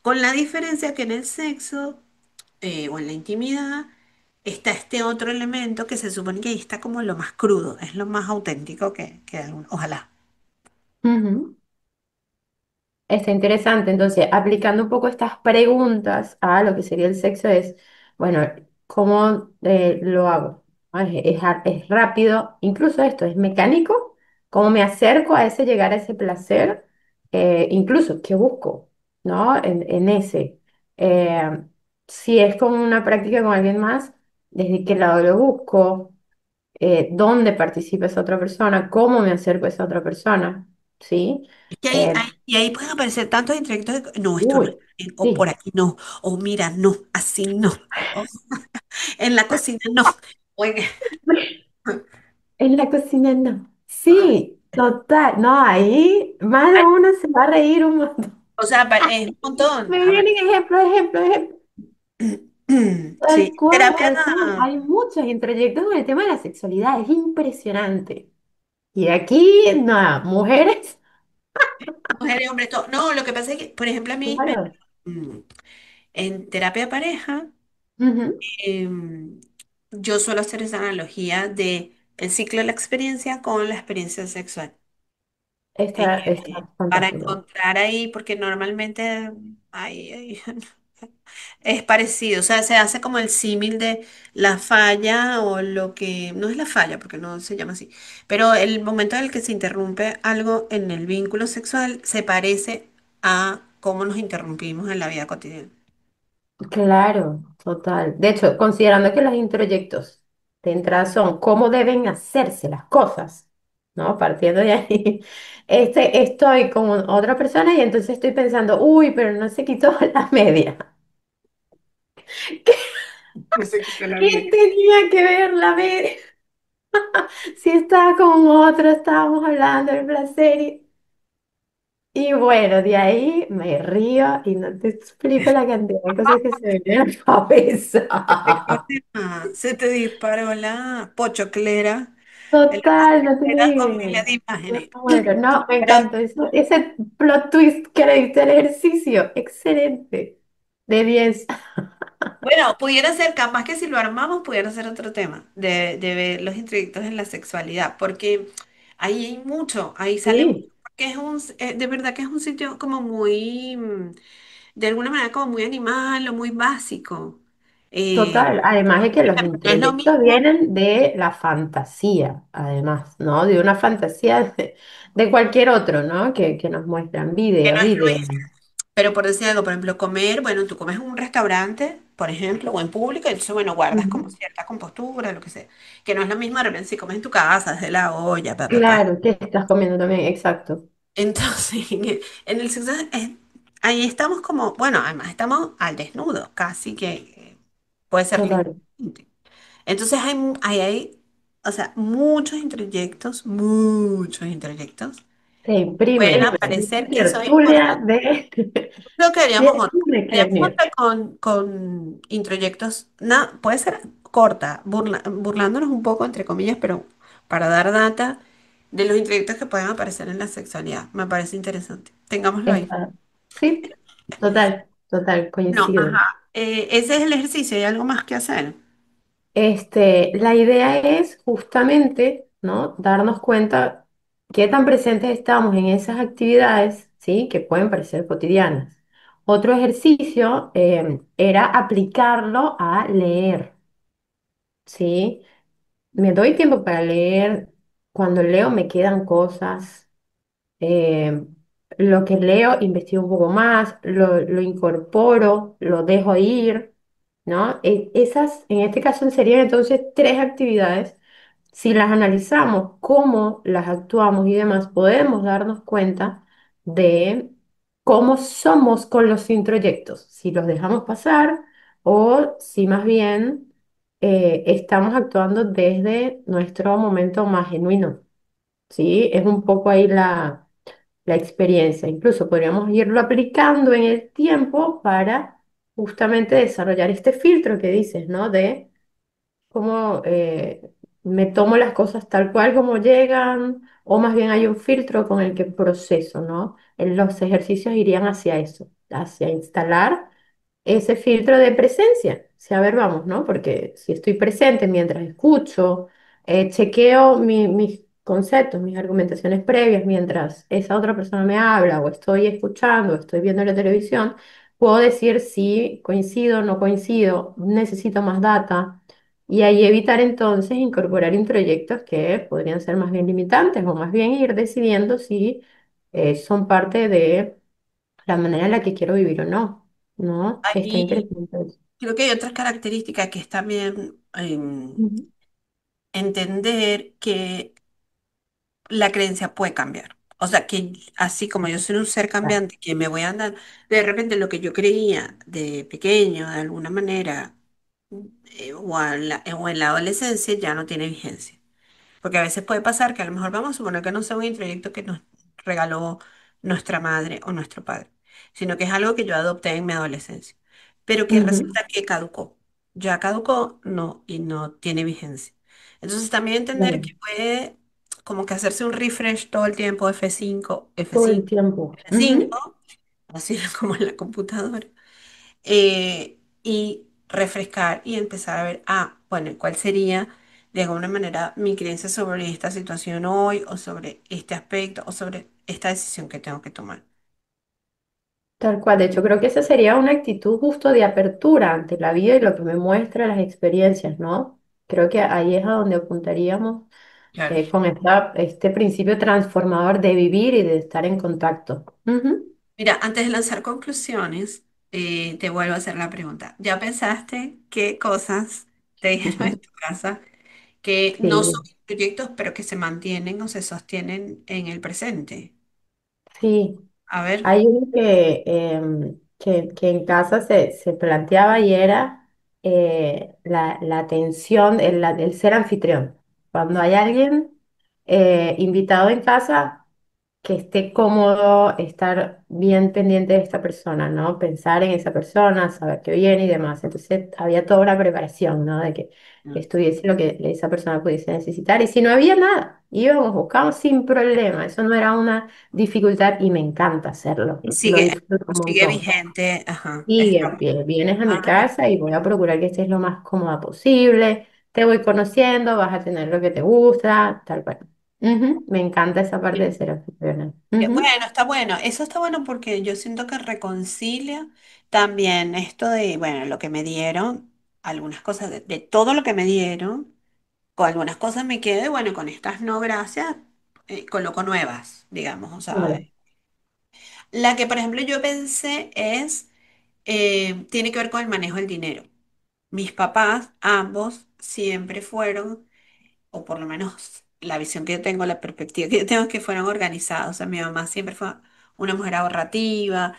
Con la diferencia que en el sexo o en la intimidad está este otro elemento que se supone que ahí está como lo más crudo, es lo más auténtico ojalá. Ujú. Está interesante. Entonces, aplicando un poco estas preguntas a lo que sería el sexo es, bueno, ¿cómo lo hago? Es rápido, incluso esto es mecánico. ¿Cómo me acerco a ese llegar a ese placer? incluso qué busco, ¿no? En ese. Eh, si es como una práctica con alguien más, desde qué lado lo busco, dónde participa esa otra persona, cómo me acerco a esa otra persona, ¿sí? Es que Eh, y ahí pueden aparecer tantos intelectos de, no, esto no uy, está bien, o por sí, aquí no, o mira, no, así no, o en la cocina no. O en- en la cocina no. Sí, total, no, ahí más de uno se va a reír un montón. O sea, es un montón. Me A ver. vienen ejemplos, ejemplos, ejemplos. Sí, Tal cual, terapia, tal cual. Hay muchos introyectos con el tema de la sexualidad, es impresionante. Y aquí, nada, mujeres. mujeres, hombres, todo. No, lo que pasa es que, por ejemplo, Claro. mm, en terapia de pareja, Ujú. em, yo suelo hacer esa analogía de el ciclo de la experiencia con la experiencia sexual. Está Para fantástico. encontrar ahí, porque normalmente es parecido, o sea, se hace como el símil de la falla o lo que, no es la falla, porque no se llama así, pero el momento en el que se interrumpe algo en el vínculo sexual se parece a cómo nos interrumpimos en la vida cotidiana. Claro, total. De hecho, considerando que los introyectos de entrada son cómo deben hacerse las cosas, ¿no? Partiendo de ahí, estoy con otra persona y entonces estoy pensando, uy, pero no se quitó la media. ¿Qué, No sé qué está la qué media. tenía que ver la media? Si estaba con otro, estábamos hablando del placer y bueno, de ahí me río y no te explico la cantidad de cosas que se me vienen a la cabeza. Se te disparó la pochoclera, Total, no era tenés con miles idea. de Me imágenes. muero. No, me Pero encantó eso. Ese plot twist que le diste al ejercicio. Excelente. De 10. bueno, pudiera ser, capaz que si lo armamos, pudiera ser otro tema, de ver los introyectos en la sexualidad, porque ahí hay mucho, ahí sale mucho, Sí, porque de verdad que es un sitio como muy, de alguna manera como muy animal o muy básico. Eh, total. Además de que los no es lo introyectos mismo vienen de la fantasía, además, ¿no? De una fantasía de cualquier otro, ¿no? Que nos muestran que video, no es video. nuestro. Pero por decir algo, por ejemplo, comer, bueno, tú comes en un restaurante, por ejemplo, o en público, y entonces, bueno, guardas como Ujú. cierta compostura, lo que sea. Que no es lo mismo de repente si comes en tu casa, desde la olla, pa, pa, pa. Claro, ¿qué estás comiendo también? Exacto. Entonces, en el sexo, ahí estamos como, bueno, además estamos al desnudo, casi que puede ser Total. literalmente. Entonces o sea, muchos introyectos Se pueden imprime. aparecer que son Tertulia importantes. de, Creo que haríamos de otra. cine que Haríamos venir. otra con introyectos. Puede ser corta, burlándonos un poco, entre comillas, pero para dar data de los introyectos que pueden aparecer en la sexualidad. Me parece interesante. Tengámoslo ahí. Sí, total, total, No, coincido. ajá. Ese es el ejercicio. ¿Hay algo más que hacer? La idea es justamente, ¿no? Darnos cuenta qué tan presentes estamos en esas actividades, ¿sí? Que pueden parecer cotidianas. Otro ejercicio era aplicarlo a leer, ¿sí? Me doy tiempo para leer. Cuando leo me quedan cosas. eh, lo que leo, investigo un poco más, lo incorporo, lo dejo ir, ¿no? Esas, en este caso, serían entonces tres actividades. Si las analizamos, cómo las actuamos y demás, podemos darnos cuenta de cómo somos con los introyectos, si los dejamos pasar o si más bien estamos actuando desde nuestro momento más genuino, ¿sí? Es un poco ahí la experiencia. Incluso podríamos irlo aplicando en el tiempo para justamente desarrollar este filtro que dices, ¿no? De cómo me tomo las cosas tal cual como llegan, o más bien hay un filtro con el que proceso, ¿no? Los ejercicios irían hacia eso, hacia instalar ese filtro de presencia. Si a ver, vamos, ¿no? Porque si estoy presente mientras escucho, chequeo mis conceptos, mis argumentaciones previas mientras esa otra persona me habla, o estoy escuchando, o estoy viendo la televisión, puedo decir si coincido, no coincido, necesito más data. Y ahí evitar entonces incorporar introyectos que podrían ser más bien limitantes o más bien ir decidiendo si son parte de la manera en la que quiero vivir o no, ¿no? Ah, Está y interesante eso. creo que hay otras características que es también Ujú. entender que la creencia puede cambiar. O sea, que así como yo soy un ser Ah, cambiante, que me voy a andar, de repente lo que yo creía de pequeño, de alguna manera, o en la adolescencia, ya no tiene vigencia. Porque a veces puede pasar que a lo mejor vamos a suponer que no sea un introyecto que nos regaló nuestra madre o nuestro padre, sino que es algo que yo adopté en mi adolescencia, pero que ujú. resulta que caducó. Ya caducó, no, y no tiene vigencia. Entonces también entender Claro, que puede como que hacerse un refresh todo el tiempo, F5, todo el F5, tiempo. Ujú. F5, así como en la computadora, y refrescar y empezar a ver, bueno, cuál sería de alguna manera mi creencia sobre esta situación hoy o sobre este aspecto o sobre esta decisión que tengo que tomar. Tal cual, de hecho creo que esa sería una actitud justo de apertura ante la vida y lo que me muestra las experiencias, ¿no? Creo que ahí es a donde apuntaríamos Claro. con este principio transformador de vivir y de estar en contacto. Ujú. Mira, antes de lanzar conclusiones, te vuelvo a hacer la pregunta. ¿Ya pensaste qué cosas te dijeron en tu casa que no son Sí, proyectos, pero que se mantienen o se sostienen en el presente? sí. A ver. Hay uno que en casa se planteaba y era la atención, el ser anfitrión. Cuando hay alguien invitado en casa, que esté cómodo, estar bien pendiente de esta persona, ¿no? Pensar en esa persona, saber que viene y demás. Entonces había toda una preparación, ¿no? De que Mm. estuviese lo que esa persona pudiese necesitar. Y si no había nada, íbamos, buscamos sin problema. Eso no era una dificultad y me encanta hacerlo. Y Lo sigue, disfruto un sigue montón. vigente, ajá. Y vienes a mi Ah, casa y voy a procurar que estés lo más cómoda posible. Te voy conociendo, vas a tener lo que te gusta, tal cual. Ujú. Me encanta esa parte de ser anfitriona. Ujú. bueno, está bueno. Eso está bueno porque yo siento que reconcilia también esto de, bueno, lo que me dieron, algunas cosas, de todo lo que me dieron, con algunas cosas me quedo y bueno, con estas no, gracias, coloco nuevas, digamos. O sea, Claro. la que por ejemplo yo pensé es, tiene que ver con el manejo del dinero. Mis papás, ambos, siempre fueron o por lo menos la visión que yo tengo, la perspectiva que yo tengo es que fueron organizados. O sea, mi mamá siempre fue una mujer ahorrativa,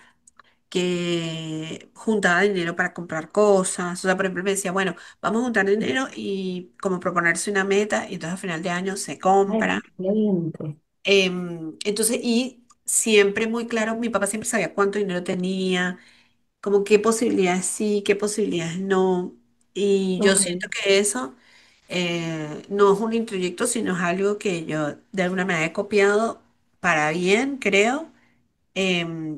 que juntaba dinero para comprar cosas. O sea, por ejemplo, me decía, bueno, vamos a juntar dinero y como proponerse una meta, y entonces a final de año se compra. Excelente. Entonces, y siempre muy claro, mi papá siempre sabía cuánto dinero tenía, como qué posibilidades sí, qué posibilidades no. Y yo Ok. siento que eso no es un introyecto, sino es algo que yo de alguna manera he copiado para bien, creo,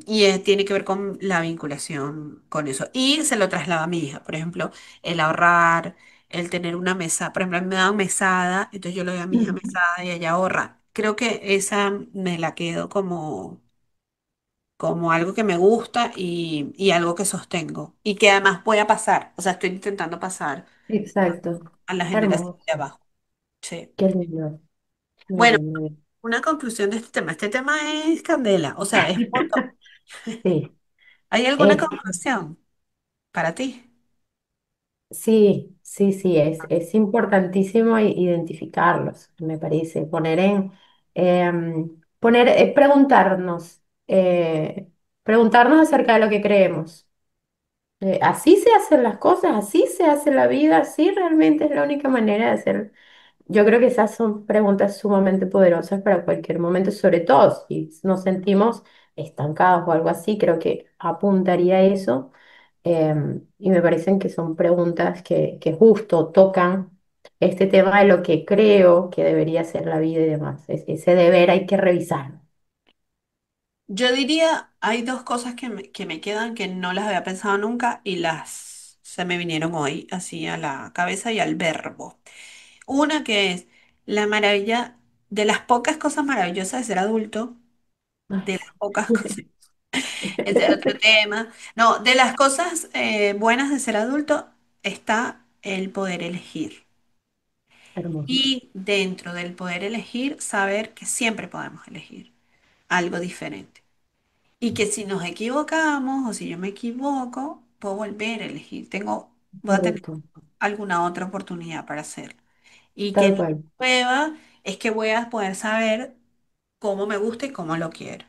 y tiene que ver con la vinculación con eso. Y se lo traslado a mi hija, por ejemplo, el ahorrar, el tener una mesa, por ejemplo, a mí me dan mesada, entonces yo le doy a mi hija mesada y ella ahorra. Creo que esa me la quedo como algo que me gusta y algo que sostengo y que además voy a pasar, o sea, estoy intentando pasar Exacto. a la generación de Hermoso. abajo. Sí. Qué lindo. Muy Bueno, bien, muy bien. una conclusión de este tema. Este tema es candela, o sea, es un montón. Sí. ¿Hay alguna Es conclusión para ti? Sí, sí, sí, es importantísimo identificarlos, me parece, preguntarnos acerca de lo que creemos. ¿Así se hacen las cosas? ¿Así se hace la vida? ¿Así realmente es la única manera de hacer? Yo creo que esas son preguntas sumamente poderosas para cualquier momento, sobre todo si nos sentimos estancados o algo así, creo que apuntaría a eso. Y me parecen que son preguntas que justo tocan este tema de lo que creo que debería ser la vida y demás. Ese deber hay que revisarlo. Yo diría, hay dos cosas que me quedan que no las había pensado nunca y las se me vinieron hoy, así a la cabeza y al verbo. Una que es la maravilla de las pocas cosas maravillosas de ser adulto, Ay, de las pocas sí. cosas. Ese es otro tema. No, de las cosas buenas de ser adulto está el poder elegir. Hermoso. Y dentro del poder elegir, saber que siempre podemos elegir. algo diferente. Y que si nos equivocamos o si yo me equivoco, puedo volver a elegir. Voy a tener Correcto, alguna otra oportunidad para hacerlo. Y que tal en la cual, prueba es que voy a poder saber cómo me gusta y cómo lo quiero.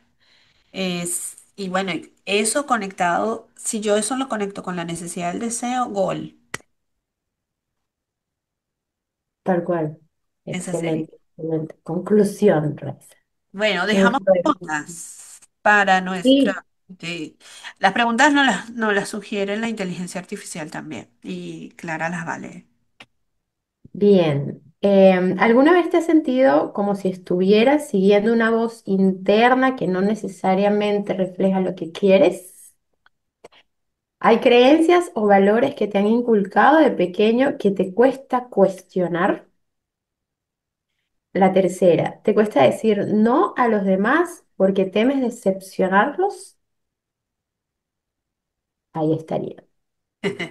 Y bueno, eso conectado, si yo eso lo conecto con la necesidad del deseo, gol. tal cual. Esa sería. Excelente, excelente. Conclusión, Raiza. Bueno, Me dejamos gustó eso. preguntas para Sí, nuestra... las preguntas no las sugiere la inteligencia artificial también. Y Clara las vale. bien. ¿Alguna vez te has sentido como si estuvieras siguiendo una voz interna que no necesariamente refleja lo que quieres? ¿Hay creencias o valores que te han inculcado de pequeño que te cuesta cuestionar? La tercera, ¿te cuesta decir no a los demás porque temes decepcionarlos? Ahí estaría.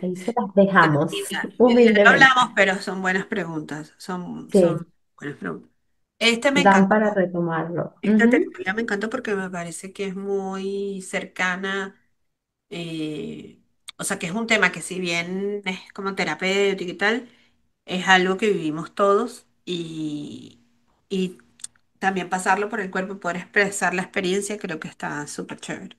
Ahí se las dejamos Ya lo humildemente. hablamos, pero son buenas preguntas. Son Sí, buenas preguntas. Este me dan encantó. para retomarlo. Esta Ujú. tertulia me encantó porque me parece que es muy cercana. eh, o sea, que es un tema que si bien es como terapéutico y tal, es algo que vivimos todos y también pasarlo por el cuerpo y poder expresar la experiencia creo que está súper chévere.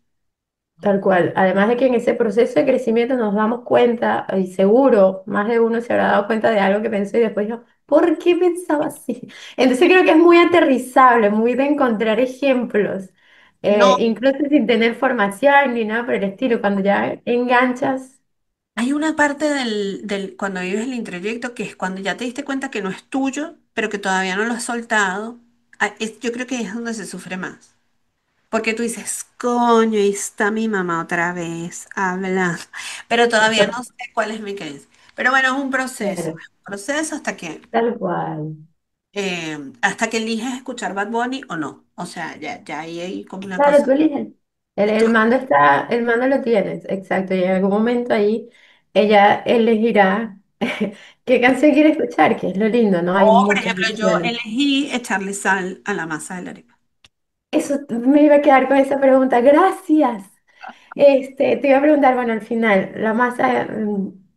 Tal cual. Además de que en ese proceso de crecimiento nos damos cuenta, y seguro más de uno se habrá dado cuenta de algo que pensó y después dijo, ¿por qué pensaba así? Entonces creo que es muy aterrizable, muy de encontrar ejemplos, No, incluso sin tener formación ni nada por el estilo. Cuando ya enganchas, hay una parte cuando vives el introyecto que es cuando ya te diste cuenta que no es tuyo, pero que todavía no lo has soltado. Yo creo que es donde se sufre más. Porque tú dices, coño, ahí está mi mamá otra vez hablando, pero todavía no sé cuál es mi creencia. Pero bueno, claro, es un proceso tal cual. hasta que eliges escuchar Bad Bunny o no. O sea, ya ahí hay como una Claro, cosa. tú eliges. El mando está, el mando lo tienes, exacto. Y en algún momento ahí ella elegirá qué canción quiere escuchar, que es lo lindo, ¿no? Hay O, por muchas ejemplo, yo opciones. elegí echarle sal a la masa de la arepa. Eso me iba a quedar con esa pregunta. Gracias. Te iba a preguntar, bueno, al final, la masa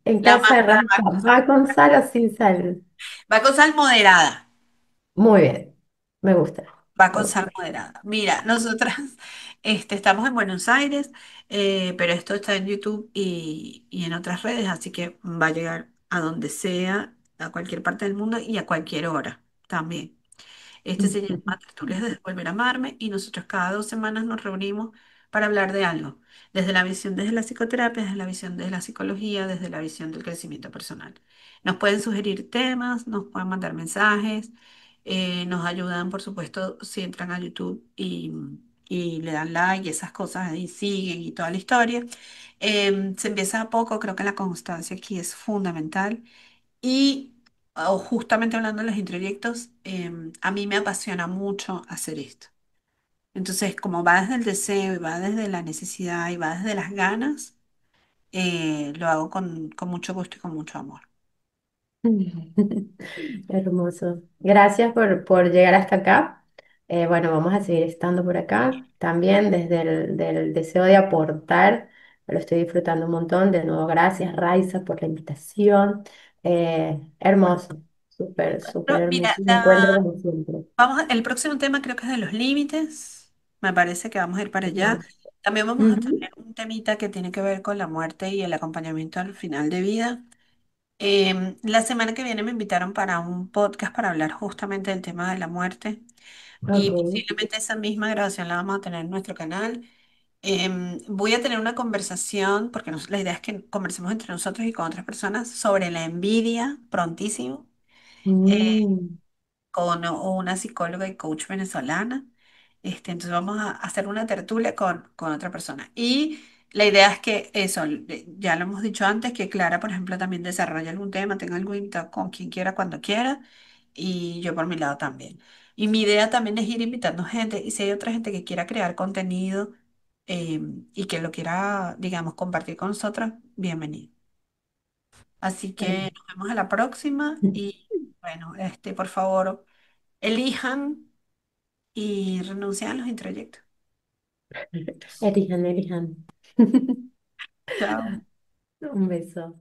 en La casa de masa Rafa, ¿va con sal o sin sal? va con sal moderada. Muy bien. Me gusta. Va Me con gusta. sal moderada. Mira, nosotras estamos en Buenos Aires, pero esto está en YouTube y en otras redes, así que va a llegar a donde sea, a cualquier parte del mundo y a cualquier hora también. Este se llama Tertulias de Volver a Amarme y nosotros cada 2 semanas nos reunimos para hablar de algo, desde la visión desde la psicoterapia, desde la visión de la psicología, desde la visión del crecimiento personal. Nos pueden sugerir temas, nos pueden mandar mensajes, nos ayudan, por supuesto, si entran a YouTube y le dan like y esas cosas y siguen y toda la historia. Se empieza a poco, creo que la constancia aquí es fundamental. Y justamente hablando de los introyectos, a mí me apasiona mucho hacer esto. Entonces, como va desde el deseo y va desde la necesidad y va desde las ganas, lo hago con mucho gusto y con mucho amor. Hermoso. Gracias por llegar hasta acá. Bueno, vamos a seguir estando por acá. También desde el del deseo de aportar, lo estoy disfrutando un montón. De nuevo, gracias, Raiza, por la invitación. Hermoso, súper, súper Pero hermoso. mira, Me encuentro como siempre. el próximo tema creo que es de los límites. Me parece que vamos a ir para allá. Bien. También vamos a Ujú. tener un temita que tiene que ver con la muerte y el acompañamiento al final de vida. La semana que viene me invitaron para un podcast para hablar justamente del tema de la muerte y Ok. posiblemente esa misma grabación la vamos a tener en nuestro canal. Voy a tener una conversación, porque la idea es que conversemos entre nosotros y con otras personas sobre la envidia prontísimo. Eh, Mm. con una psicóloga y coach venezolana. Entonces vamos a hacer una tertulia con otra persona. Y la idea es que eso, ya lo hemos dicho antes, que Clara, por ejemplo, también desarrolle algún tema, tenga algún invitado con quien quiera, cuando quiera, y yo por mi lado también. Y mi idea también es ir invitando gente, y si hay otra gente que quiera crear contenido eh, y que lo quiera, digamos, compartir con nosotros, bienvenido. Así que nos vemos a la próxima y bueno, por favor elijan y renuncian a los introyectos. Elijan, elijan. Chao. Un beso.